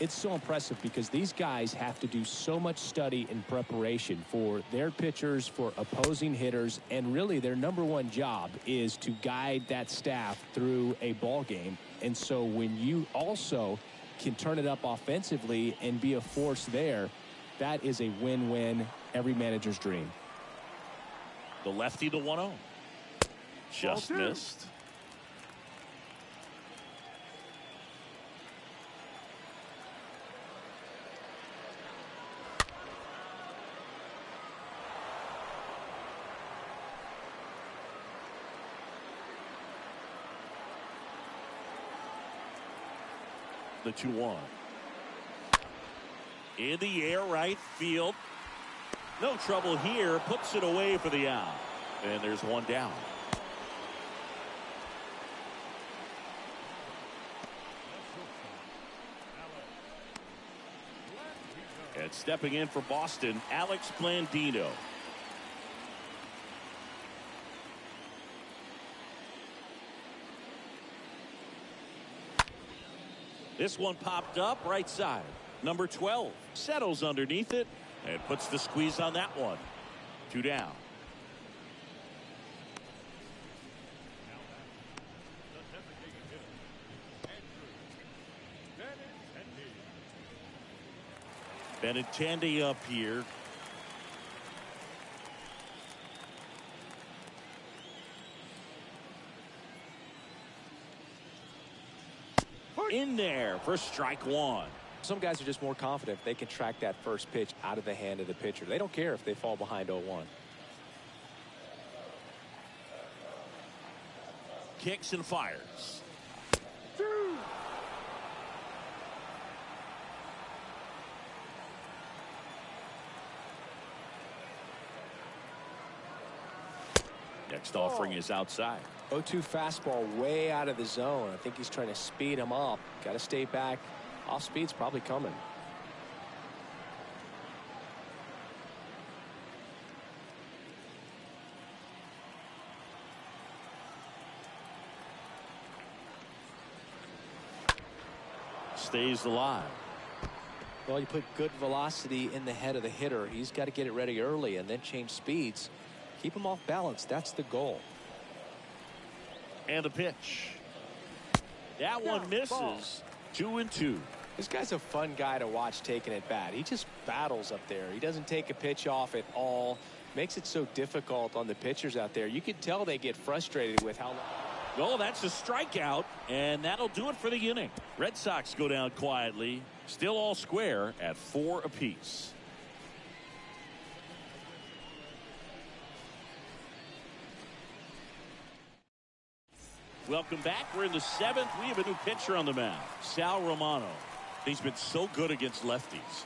It's so impressive because these guys have to do so much study and preparation for their pitchers, for opposing hitters, and really their #1 job is to guide that staff through a ball game. And so when you also can turn it up offensively and be a force there, that is a win-win, every manager's dream. The lefty, the 1-0. Just Ball 2. missed. The 2-1. In the air, right field. No trouble here. Puts it away for the out. And there's 1 down. And stepping in for Boston, Alex Blandino. This one popped up right side. Number 12 settles underneath it and puts the squeeze on that one. 2 down. Benintendi up here. In there for strike 1. Some guys are just more confident if they can track that first pitch out of the hand of the pitcher. They don't care if they fall behind 0-1. Kicks and fires. Next offering is outside. 0-2 fastball way out of the zone. I think he's trying to speed him up. Got to stay back. Off speed's probably coming. Stays alive. Well, you put good velocity in the head of the hitter. He's got to get it ready early and then change speeds. Keep him off balance. That's the goal. And the pitch. That one misses. 2-2. This guy's a fun guy to watch taking at bat. He just battles up there. He doesn't take a pitch off at all. Makes it so difficult on the pitchers out there. You can tell they get frustrated with how long. Oh, that's a strikeout, and that'll do it for the inning. Red Sox go down quietly. Still all square at 4 apiece. Welcome back. We're in the 7th. We have a new pitcher on the mound, Sal Romano. He's been so good against lefties.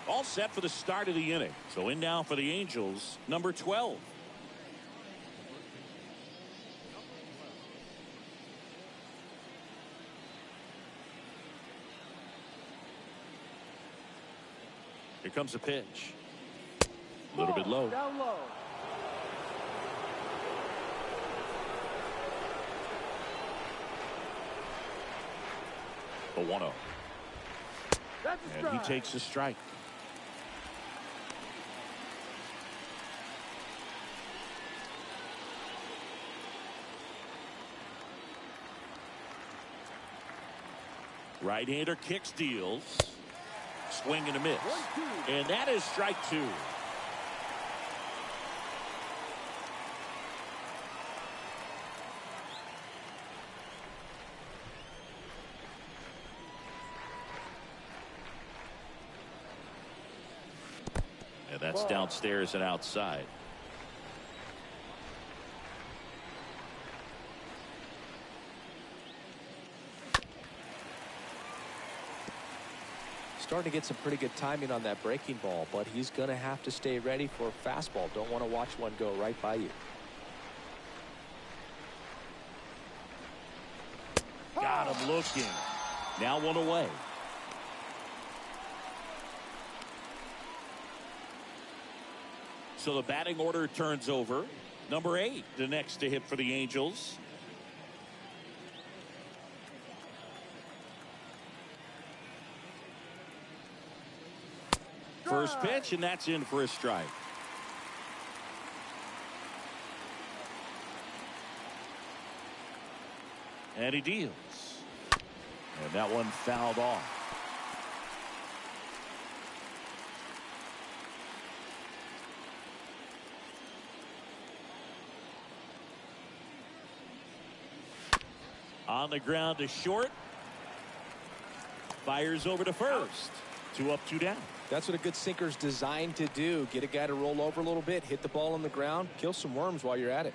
All set for the start of the inning. So in now for the Angels, number 12. Here comes a pitch. A little bit low. Down low. A 1-0. That's a And strike. he takes a strike. Right-hander kicks, deals. Swing and a miss. 1-2. And that is strike 2. And that's downstairs and outside. Starting to get some pretty good timing on that breaking ball, but he's going to have to stay ready for a fastball. Don't want to watch one go right by you. Got him looking. Now one away. So the batting order turns over. Number 8, the next to hit for the Angels. First pitch, and that's in for a strike. And he deals. And that one fouled off. On the ground to short. Fires over to first. 2 up, 2 down. That's what a good sinker's designed to do. Get a guy to roll over a little bit, hit the ball on the ground, kill some worms while you're at it.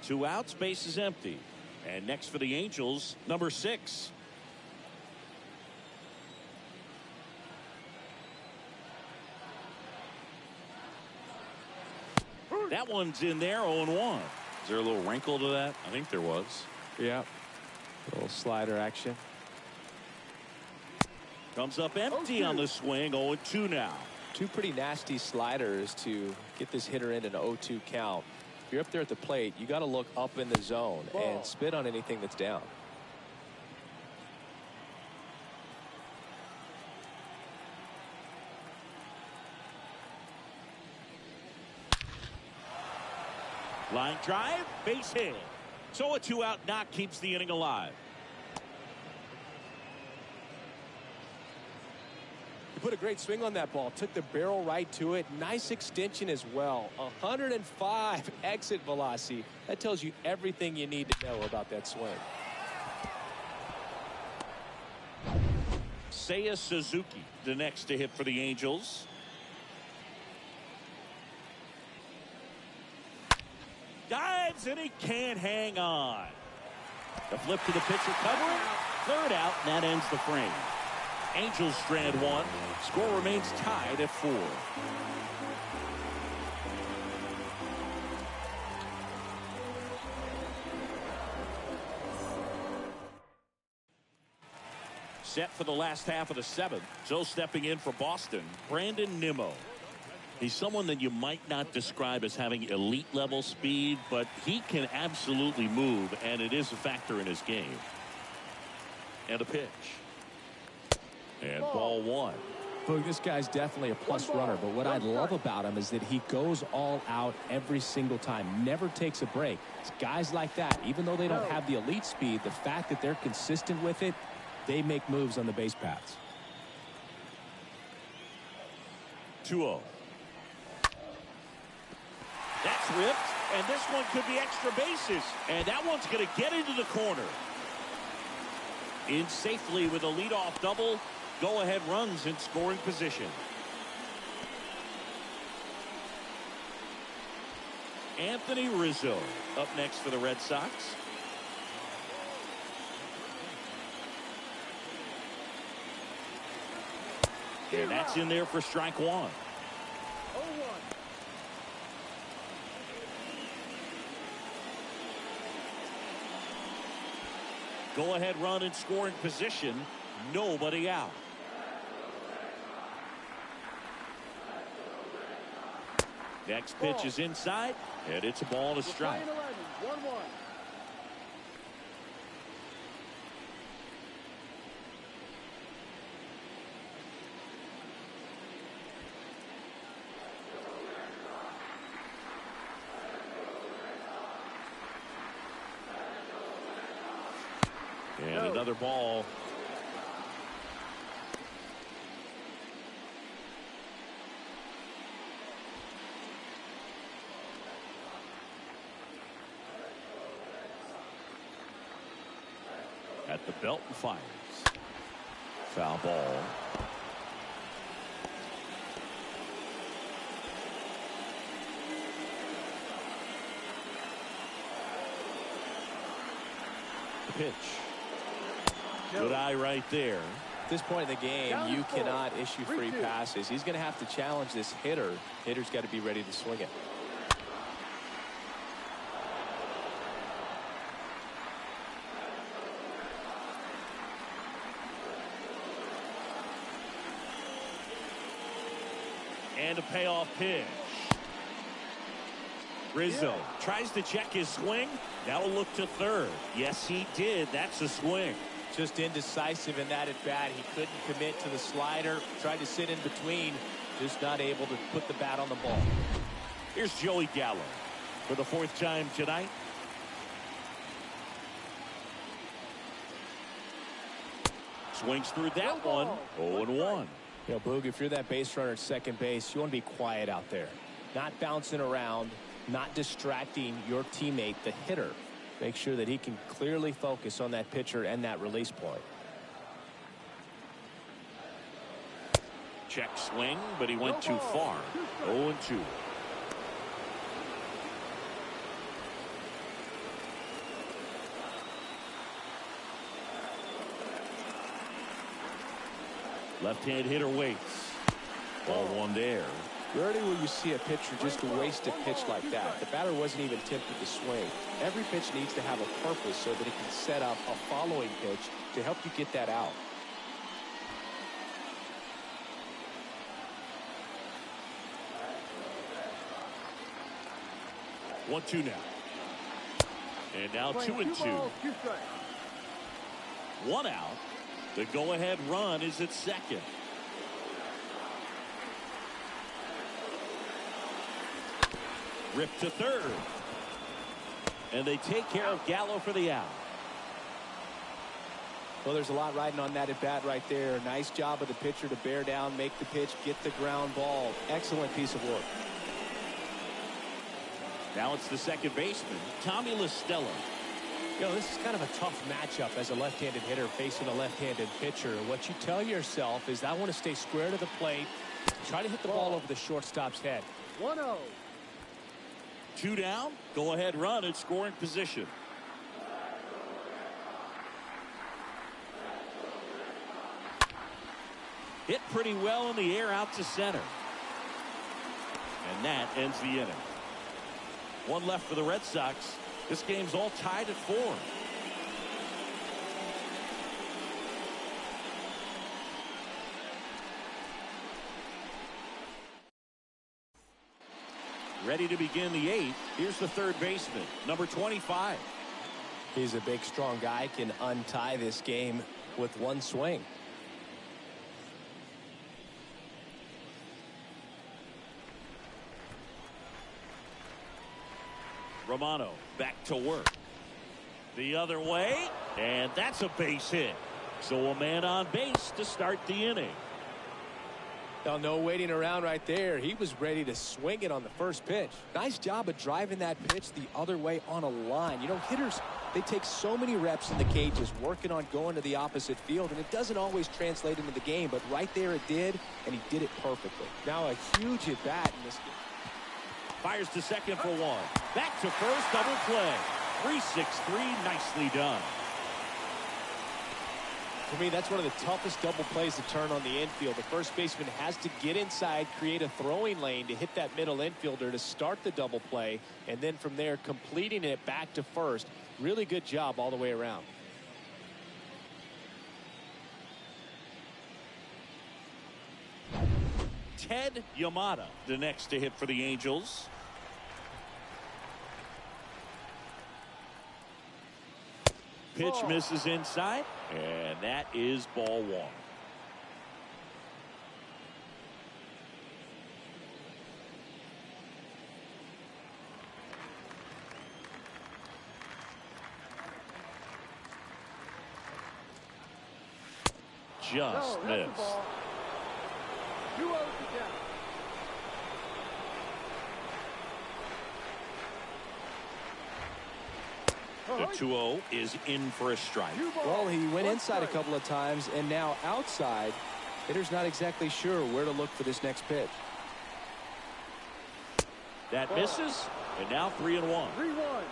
2 outs, base is empty. And next for the Angels, number 6. That one's in there, 0-1. Is there a little wrinkle to that? I think there was. Yeah. A little slider action. Comes up empty on the swing, 0-2 now. 2 pretty nasty sliders to get this hitter in an 0-2 count. If you're up there at the plate, you got to look up in the zone and spit on anything that's down. Line drive, base hit. So a 2-out knock keeps the inning alive. Put a great swing on that ball. Took the barrel right to it. Nice extension as well. 105 exit velocity. That tells you everything you need to know about that swing. Seiya Suzuki, the next to hit for the Angels. Dives and he can't hang on. The flip to the pitcher covering. Third out, and that ends the frame. Angels strand one. Score remains tied at 4. Set for the last half of the 7th. So stepping in for Boston, Brandon Nimmo. He's someone that you might not describe as having elite level speed, but he can absolutely move, and it is a factor in his game. And a pitch. And ball 1. Boog, this guy's definitely a plus runner, but what I love about him is that he goes all out every single time, never takes a break. It's guys like that, even though they don't have the elite speed, the fact that they're consistent with it, they make moves on the base paths. 2-0. That's ripped, and this one could be extra bases, and that one's going to get into the corner. In safely with a leadoff double, go-ahead runs in scoring position. Anthony Rizzo up next for the Red Sox. And that's in there for strike 1. Go-ahead run in scoring position. Nobody out. Next pitch is inside, and it's a ball and a strike. 1-1. And another ball. At the belt and fires. Foul ball. The pitch. Good eye right there. At this point in the game, you cannot issue free passes. He's going to have to challenge this hitter. Hitter's got to be ready to swing it. And a payoff pitch. Rizzo tries to check his swing. Now a look to third. Yes, he did. That's a swing. Just indecisive in that at bat. He couldn't commit to the slider. Tried to sit in between. Just not able to put the bat on the ball. Here's Joey Gallo for the 4th time tonight. Swings through that one. 0-1. You know, Boog, if you're that base runner at second base, you want to be quiet out there. Not bouncing around, not distracting your teammate, the hitter. Make sure that he can clearly focus on that pitcher and that release point. Check swing, but he went too far. 0-2. Left-hand hitter waits. Ball 1 there. Rarely will you see a pitcher just waste a pitch like that. The batter wasn't even tempted to swing. Every pitch needs to have a purpose so that it can set up a following pitch to help you get that out. One-two now. And now 2-2. 1 out. The go-ahead run is at second. Ripped to third. And they take care of Gallo for the out. Well, there's a lot riding on that at bat right there. Nice job of the pitcher to bear down, make the pitch, get the ground ball. Excellent piece of work. Now it's the second baseman, Tommy LaStella. You know, this is kind of a tough matchup as a left-handed hitter facing a left-handed pitcher. What you tell yourself is, I want to stay square to the plate, try to hit the ball over the shortstop's head. 1-0. 2 down. Go ahead run in scoring position. Hit pretty well in the air out to center. And that ends the inning. One left for the Red Sox. This game's all tied at 4. Ready to begin the 8th. Here's the third baseman, number 25. He's a big, strong guy, can untie this game with one swing. Romano back to work. The other way, and that's a base hit. So a man on base to start the inning. Now, no waiting around right there. He was ready to swing it on the first pitch. Nice job of driving that pitch the other way on a line. You know, hitters, they take so many reps in the cages working on going to the opposite field, and it doesn't always translate into the game, but right there it did, and he did it perfectly. Now a huge at bat in this game. Fires to second for 1. Back to first, double play. 3-6-3, nicely done. For me, that's one of the toughest double plays to turn on the infield. The first baseman has to get inside, create a throwing lane to hit that middle infielder to start the double play, and then from there completing it back to first. Really good job all the way around. Ted Yamada, the next to hit for the Angels. Pitch misses inside, and that is ball 1. Just missed. 2-0 to count. The 2-0 is in for a strike. Well, he went inside a couple of times, and now outside. Hitter's not exactly sure where to look for this next pitch. That misses, and now 3-1. 3-1.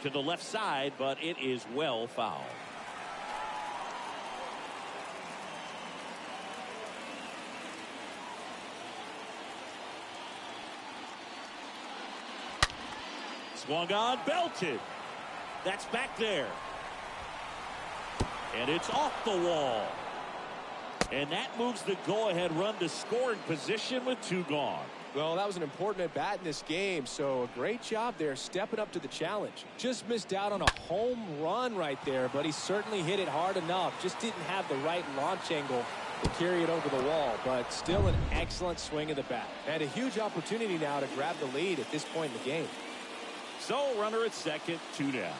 To the left side, but it is well fouled. Swung on, belted. That's back there. And it's off the wall. And that moves the go-ahead run to scoring position with 2 gone. Well, that was an important at bat in this game, so a great job there stepping up to the challenge. Just missed out on a home run right there, but he certainly hit it hard enough. Just didn't have the right launch angle to carry it over the wall, but still an excellent swing of the bat. And a huge opportunity now to grab the lead at this point in the game. So runner at second, 2 down.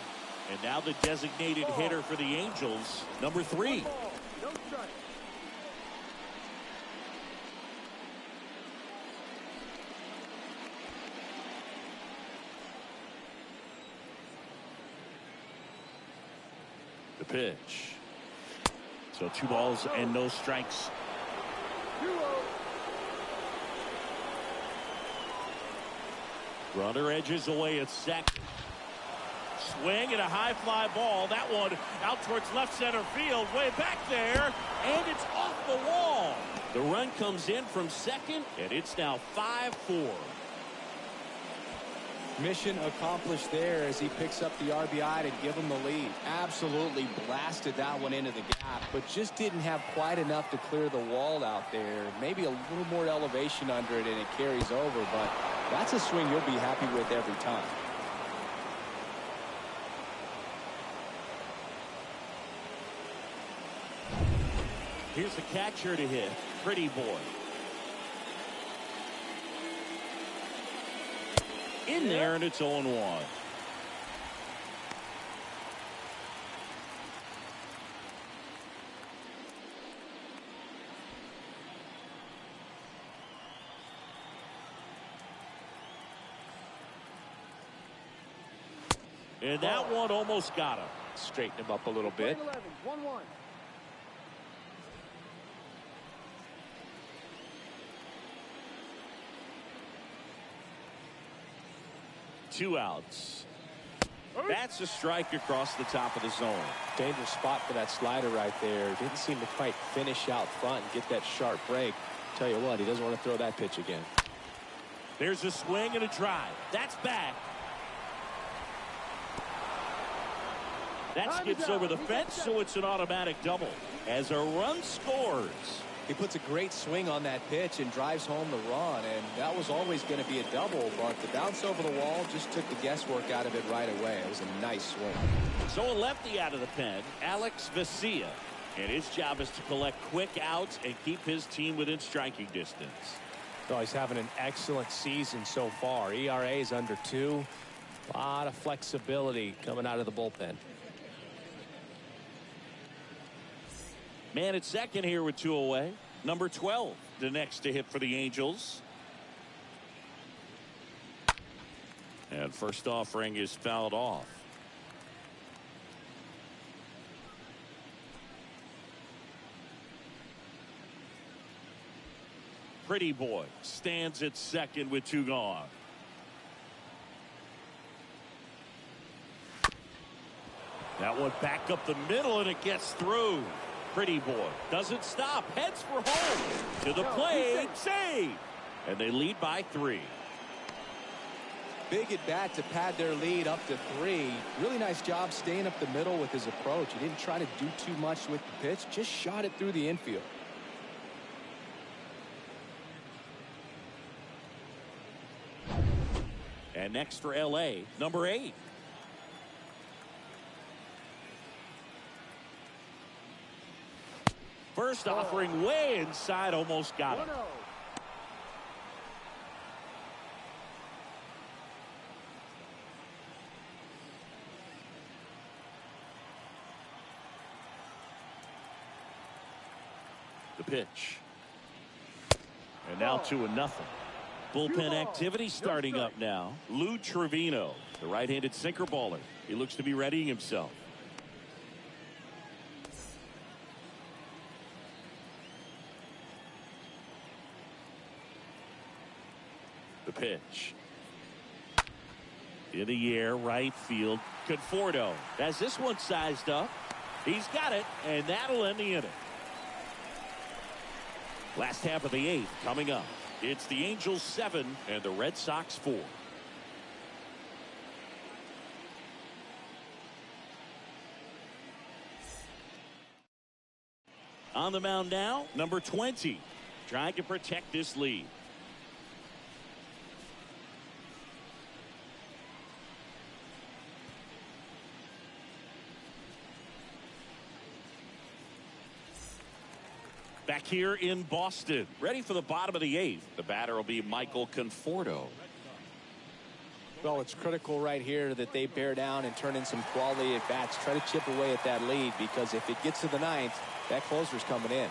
And now the designated hitter for the Angels, number 3. No strike. The pitch. So 2 balls and no strikes. 2-0. Runner edges away at second. Swing and a high fly ball. That one out towards left center field. Way back there. And it's off the wall. The run comes in from second. And it's now 5-4. Mission accomplished there as he picks up the RBI to give him the lead. Absolutely blasted that one into the gap, but just didn't have quite enough to clear the wall out there. Maybe a little more elevation under it and it carries over, but that's a swing you'll be happy with every time. Here's the catcher to hit. Pretty boy. In there, and it's 0-1. And that one almost got him. Straighten him up a little bit. 11, 1-1. 2 outs. That's a strike across the top of the zone. Dangerous spot for that slider right there. Didn't seem to quite finish out front and get that sharp break. Tell you what, he doesn't want to throw that pitch again. There's a swing and a drive. That's back. That skips over the fence, so it's an automatic double as a run scores. He puts a great swing on that pitch and drives home the run, and that was always going to be a double, but the bounce over the wall just took the guesswork out of it right away. It was a nice swing. So a lefty out of the pen, Alex Vesia, and his job is to collect quick outs and keep his team within striking distance. Oh, he's having an excellent season so far. ERA is under 2. A lot of flexibility coming out of the bullpen. Man at second here with 2 away. Number 12, the next to hit for the Angels. And first offering is fouled off. Pretty boy stands at second with 2 gone. That one back up the middle, and it gets through. Pretty boy doesn't stop, heads for home, to the plate, save, and they lead by 3. Big at bat to pad their lead up to 3. Really nice job staying up the middle with his approach. He didn't try to do too much with the pitch, just shot it through the infield. And next for LA, number 8. First offering way inside, almost got him. The pitch. And now 2-0. Bullpen activity starting up now. Lou Trevino, the right-handed sinker baller. He looks to be readying himself. The pitch. In the air, right field. Conforto has this one sized up. He's got it, and that'll end the inning. Last half of the 8th coming up. It's the Angels 7 and the Red Sox 4. On the mound now, number 20, trying to protect this lead. Back here in Boston, ready for the bottom of the 8th. The batter will be Michael Conforto. Well, it's critical right here that they bear down and turn in some quality at bats. Try to chip away at that lead, because if it gets to the 9th, that closer's coming in.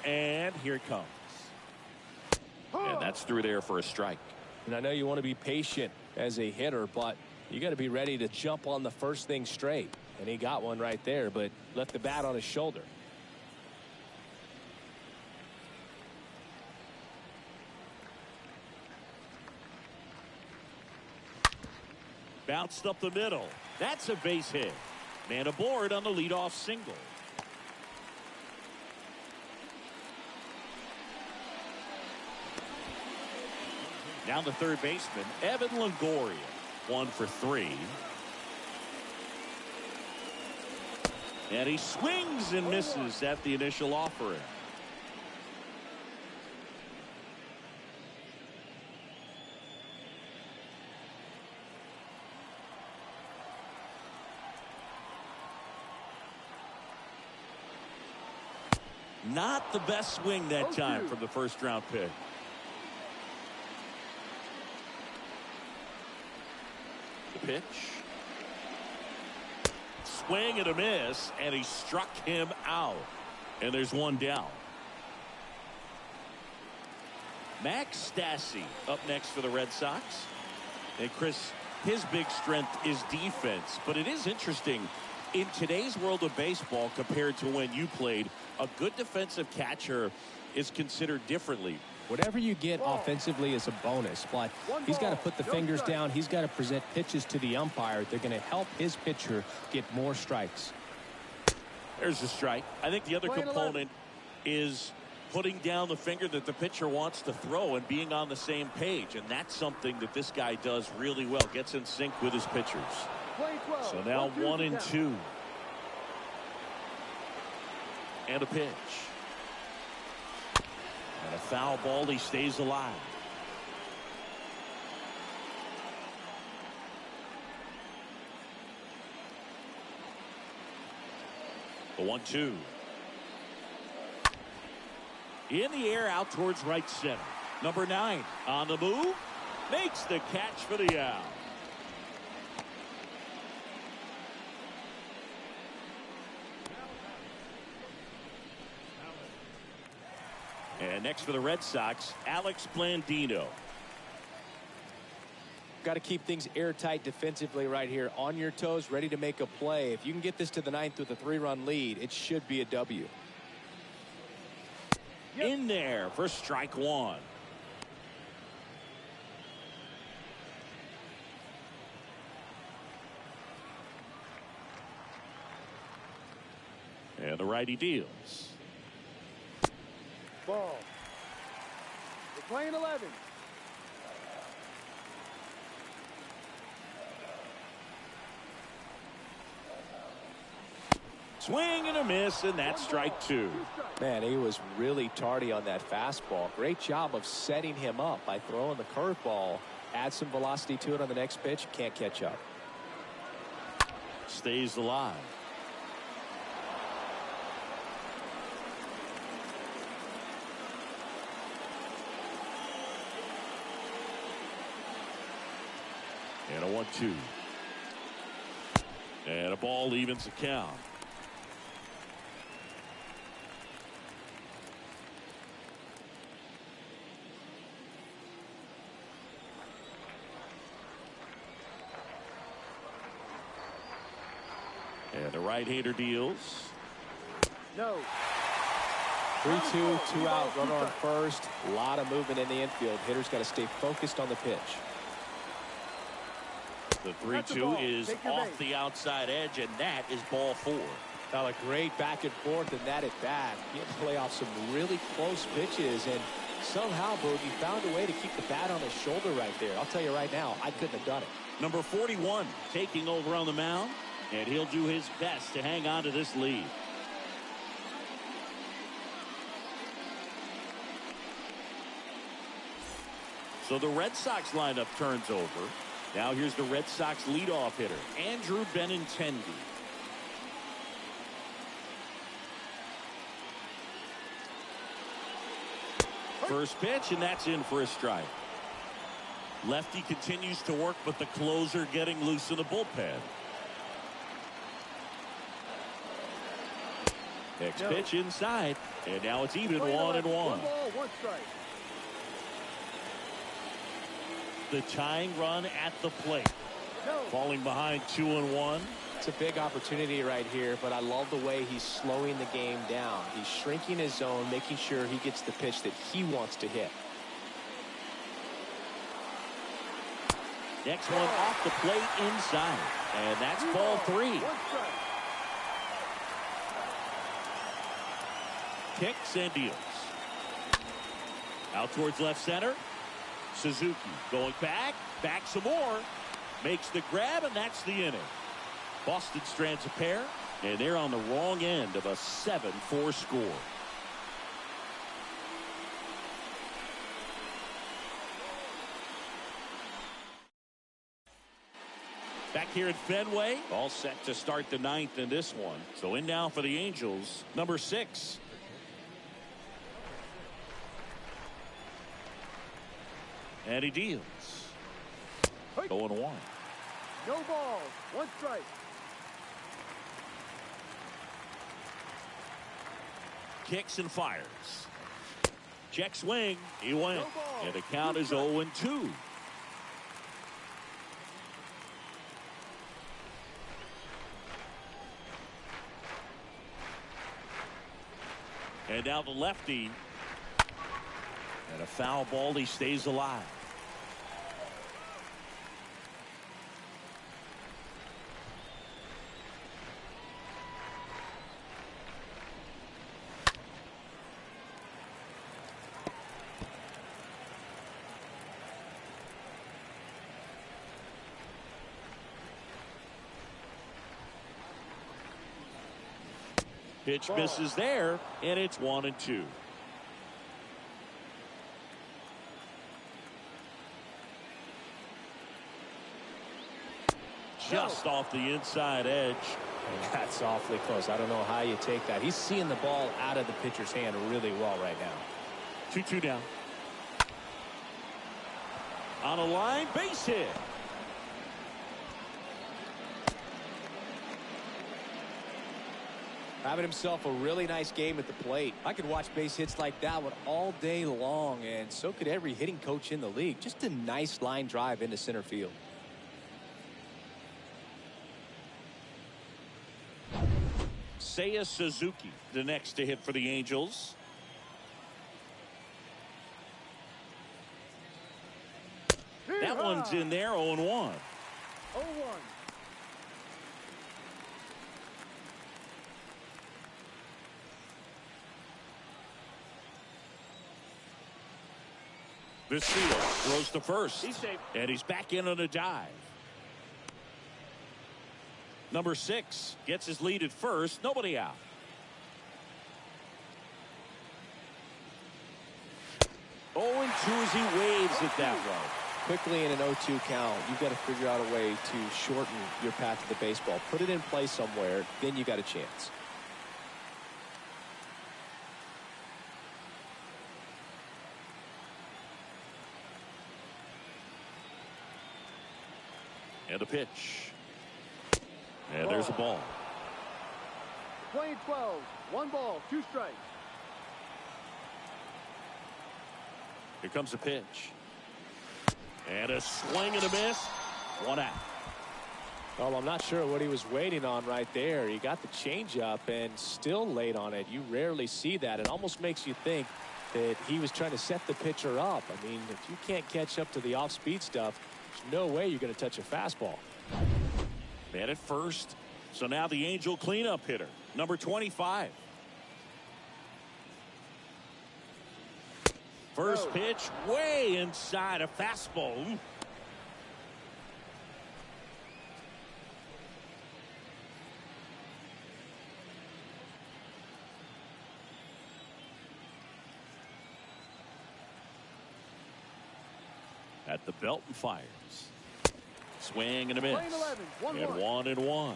And here it comes. And that's through there for a strike. And I know you want to be patient as a hitter, but you got to be ready to jump on the first thing straight. And he got one right there, but left the bat on his shoulder. Bounced up the middle. That's a base hit. Man aboard on the leadoff single. Now the third baseman, Evan Longoria. 1 for 3. And he swings and misses at the initial offering. Not the best swing that time from the first round pick. The pitch. Swing and a miss, and he struck him out. And there's one down. Max Stassi up next for the Red Sox. And Chris, his big strength is defense. But it is interesting, in today's world of baseball compared to when you played, a good defensive catcher is considered differently. Whatever you get offensively is a bonus, but he's got to put the fingers down. He's got to present pitches to the umpire. They're going to help his pitcher get more strikes. There's a strike. I think the other component is putting down the finger that the pitcher wants to throw and being on the same page. And that's something that this guy does really well. Gets in sync with his pitchers. So now 1-2. And a pitch. And a foul ball. He stays alive. The 1-2. In the air out towards right center. Number 9 on the move. Makes the catch for the out. And next for the Red Sox, Alex Blandino. Got to keep things airtight defensively right here. On your toes, ready to make a play. If you can get this to the 9th with a 3-run lead, it should be a W. In there for strike 1. And the righty deals. Ball. We're playing 11. Swing and a miss, and that's strike 2. Man, he was really tardy on that fastball. Great job of setting him up by throwing the curveball. Add some velocity to it on the next pitch. Can't catch up. Stays alive. And a 1-2. And a ball evens the count. And the right-hander deals. No. 3-2, 2 out, runner on first. A lot of movement in the infield. Hitter's got to stay focused on the pitch. The 3-2 is off the outside edge, and that is ball 4. Now a great back and forth in that at bat. He had to play off some really close pitches, and somehow Boogie found a way to keep the bat on his shoulder right there. I'll tell you right now, I couldn't have done it. Number 41 taking over on the mound, and he'll do his best to hang on to this lead. So the Red Sox lineup turns over. Now here's the Red Sox leadoff hitter, Andrew Benintendi. First pitch, and that's in for a strike. Lefty continues to work, but the closer getting loose in the bullpen. Next pitch inside, and now it's even 1-1. 1 ball, 1 strike. The tying run at the plate. Falling behind 2-1. It's a big opportunity right here, but I love the way he's slowing the game down. He's shrinking his zone, making sure he gets the pitch that he wants to hit. Next one off the plate inside, and that's ball 3. Kicks and deals. Out towards left center. Suzuki going back some more, makes the grab, and that's the inning. Boston strands a pair, and they're on the wrong end of a 7-4 score. Back here at Fenway, all set to start the 9th in this one. So in now for the Angels, number 6. And he deals. 0-1. No balls, 1 strike. Kicks and fires. Check swing. He went. And the count is 0-2. And now the lefty. And a foul ball, he stays alive. Pitch misses there, and it's 1-2. Just off the inside edge. That's awfully close. I don't know how you take that. He's seeing the ball out of the pitcher's hand really well right now. 2-2 down. On a line, base hit. Having himself a really nice game at the plate. I could watch base hits like that one all day long, and so could every hitting coach in the league. Just a nice line drive into center field. Seiya Suzuki, the next to hit for the Angels. That one's in there, 0-1. 0-1. Vecino throws to first. He's safe. And he's back in on a dive. Number 6 gets his lead at first. Nobody out. Oh, and 2 as he waves it that way. Quickly in an 0-2 count, you've got to figure out a way to shorten your path to the baseball. Put it in play somewhere, then you got a chance. And a pitch. And there's a ball. Playing 12. 1 ball, 2 strikes. Here comes a pitch. And a swing and a miss. 1 out. Well, I'm not sure what he was waiting on right there. He got the changeup and still late on it. You rarely see that. It almost makes you think that he was trying to set the pitcher up. I mean, if you can't catch up to the off-speed stuff, there's no way you're going to touch a fastball. Man at first. So now the Angel cleanup hitter, number 25. First pitch way inside a fastball. At the belt and fires. Swing and a miss. Playing 11. 1-1. And 1-1.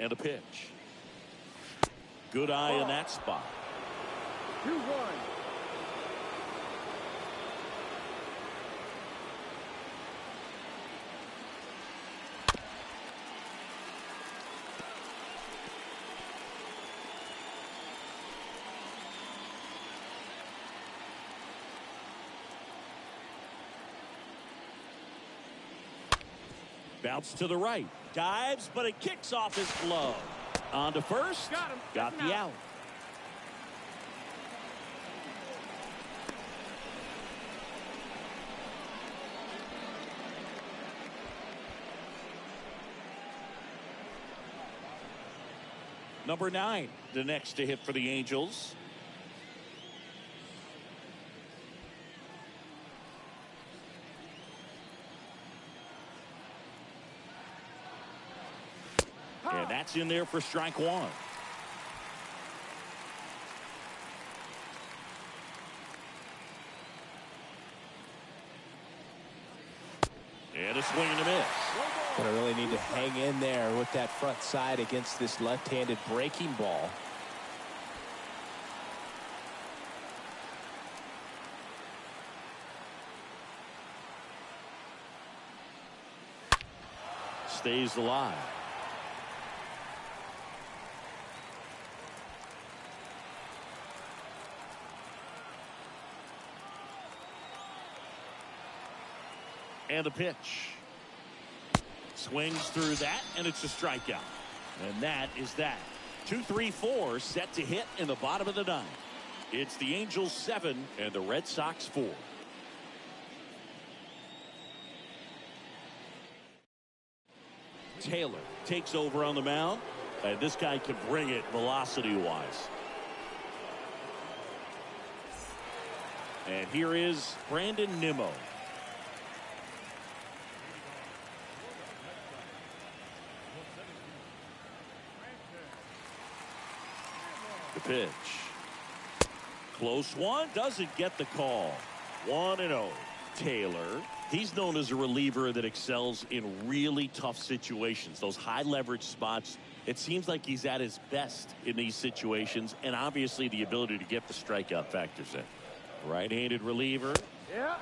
And a pitch. Good eye in that spot. 2-1. Bounce to the right. Dives, but it kicks off his glove. On to first. Got him. Got the out. Number 9, the next to hit for the Angels. And that's in there for strike 1. And a swing and a miss. Gonna really need to hang in there with that front side against this left-handed breaking ball. Stays alive. And a pitch. Swings through that, and it's a strikeout. And that is that. 2, 3, 4 set to hit in the bottom of the ninth. It's the Angels 7 and the Red Sox 4. Taylor takes over on the mound, and this guy can bring it velocity-wise. And here is Brandon Nimmo. The pitch. Close one, doesn't get the call. 1-0. Taylor, he's known as a reliever that excels in really tough situations. Those high leverage spots, it seems like he's at his best in these situations, and obviously the ability to get the strikeout factors in. Right-handed reliever. Yeah.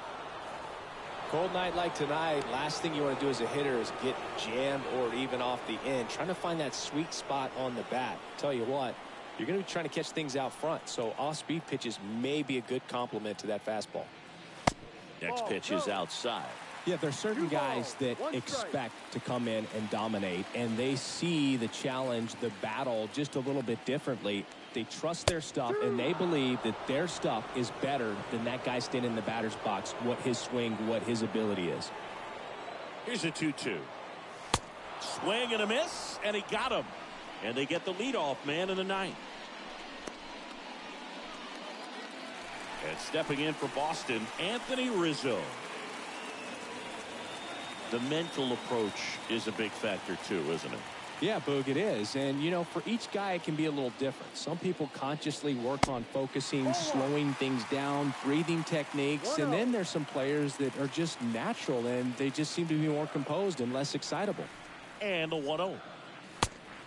Cold night like tonight, last thing you want to do as a hitter is get jammed or even off the end. Trying to find that sweet spot on the bat. Tell you what, you're going to be trying to catch things out front, so off-speed pitches may be a good complement to that fastball. Next pitch is outside. Yeah, there's certain guys that expect to come in and dominate, and they see the challenge, the battle, just a little bit differently. They trust their stuff, and they believe that their stuff is better than that guy standing in the batter's box, what his swing, what his ability is. Here's a 2-2. Swing and a miss, and he got him. And they get the leadoff man in the ninth. And stepping in for Boston, Anthony Rizzo. The mental approach is a big factor too, isn't it? Yeah, Boog, it is. And, you know, for each guy, it can be a little different. Some people consciously work on focusing, slowing things down, breathing techniques. And then there's some players that are just natural, and they just seem to be more composed and less excitable. And a 1-0.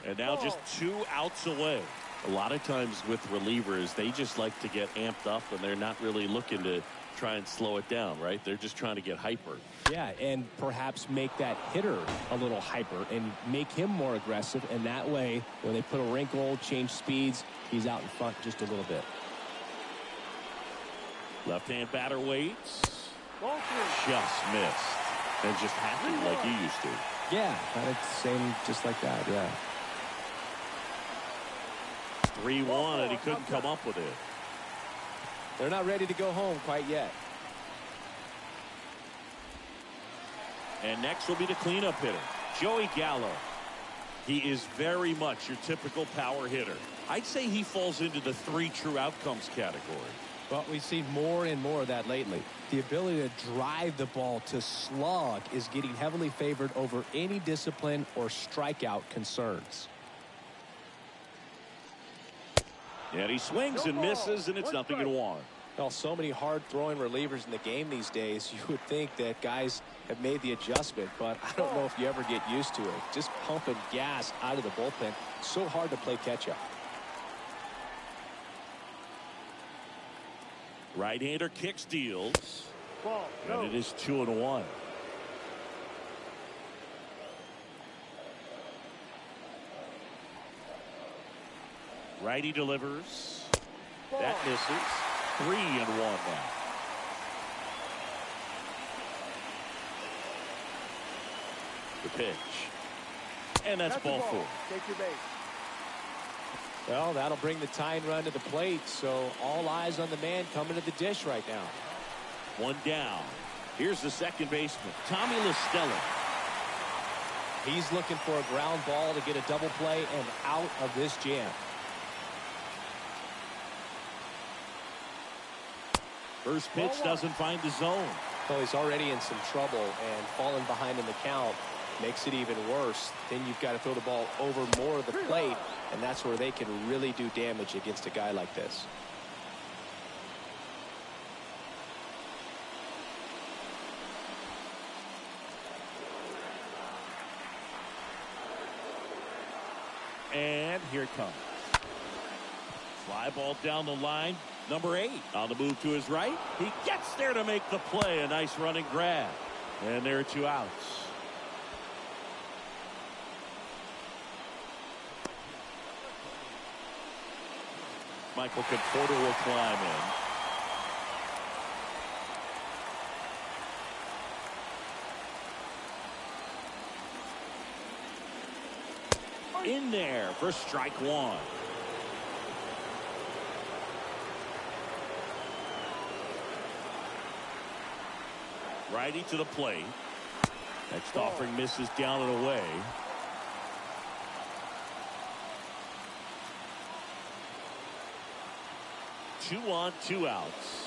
And now just 2 outs away. A lot of times with relievers, they just like to get amped up, and they're not really looking to try and slow it down, right? They're just trying to get hyper. Yeah, and perhaps make that hitter a little hyper and make him more aggressive. And that way, when they put a wrinkle, change speeds, he's out in front just a little bit. Left-hand batter waits. Just missed. And just happy like you used to. Yeah, kind of same, just like that, yeah. 3-1, and he couldn't come up with it. They're not ready to go home quite yet. And next will be the cleanup hitter, Joey Gallo. He is very much your typical power hitter. I'd say he falls into the 3 true outcomes category. Well, we've seen more and more of that lately. The ability to drive the ball to slug is getting heavily favored over any discipline or strikeout concerns. And he swings and misses, and it's 0-1. Well, so many hard-throwing relievers in the game these days, you would think that guys have made the adjustment, but I don't know if you ever get used to it. Just pumping gas out of the bullpen, so hard to play catch-up. Right-hander kicks, deals, and it is 2-1. Righty delivers. That misses. 3-1 now. The pitch. And that's ball 4. Take your base. Well, that'll bring the tying run to the plate, so all eyes on the man coming to the dish right now. 1 down. Here's the second baseman, Tommy LaStella. He's looking for a ground ball to get a double play and out of this jam. First pitch doesn't find the zone. Well, he's already in some trouble, and falling behind in the count makes it even worse. Then you've got to throw the ball over more of the plate, and that's where they can really do damage against a guy like this. And here it comes. Fly ball down the line. Number 8 on the move to his right. He gets there to make the play. A nice running grab. And there are 2 outs. Michael Conforto will climb in. in there for strike one. Righty to the plate. Next offering misses down and away. Two on, two outs.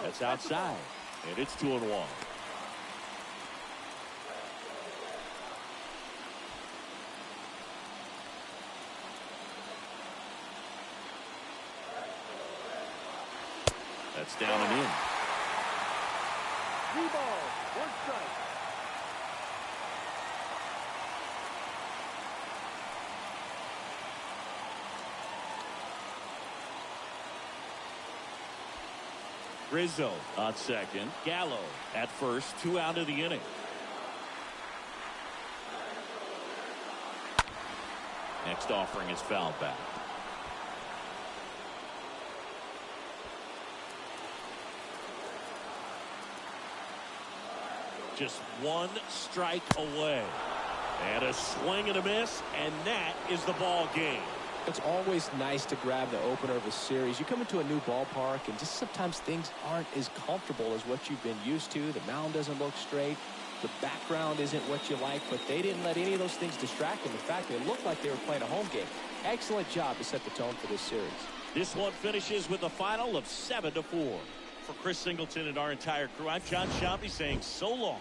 That's outside. And it's 2-1. That's down and in. 3 balls, 1 strike. Rizzo on second. Gallo at first. 2 out of the inning. Next offering is fouled back. Just 1 strike away. And a swing and a miss, and that is the ball game. It's always nice to grab the opener of a series. You come into a new ballpark, and just sometimes things aren't as comfortable as what you've been used to. The mound doesn't look straight. The background isn't what you like, but they didn't let any of those things distract them. In fact, it looked like they were playing a home game. Excellent job to set the tone for this series. This one finishes with a final of 7-4. For Chris Singleton and our entire crew, I'm John Shampi saying so long.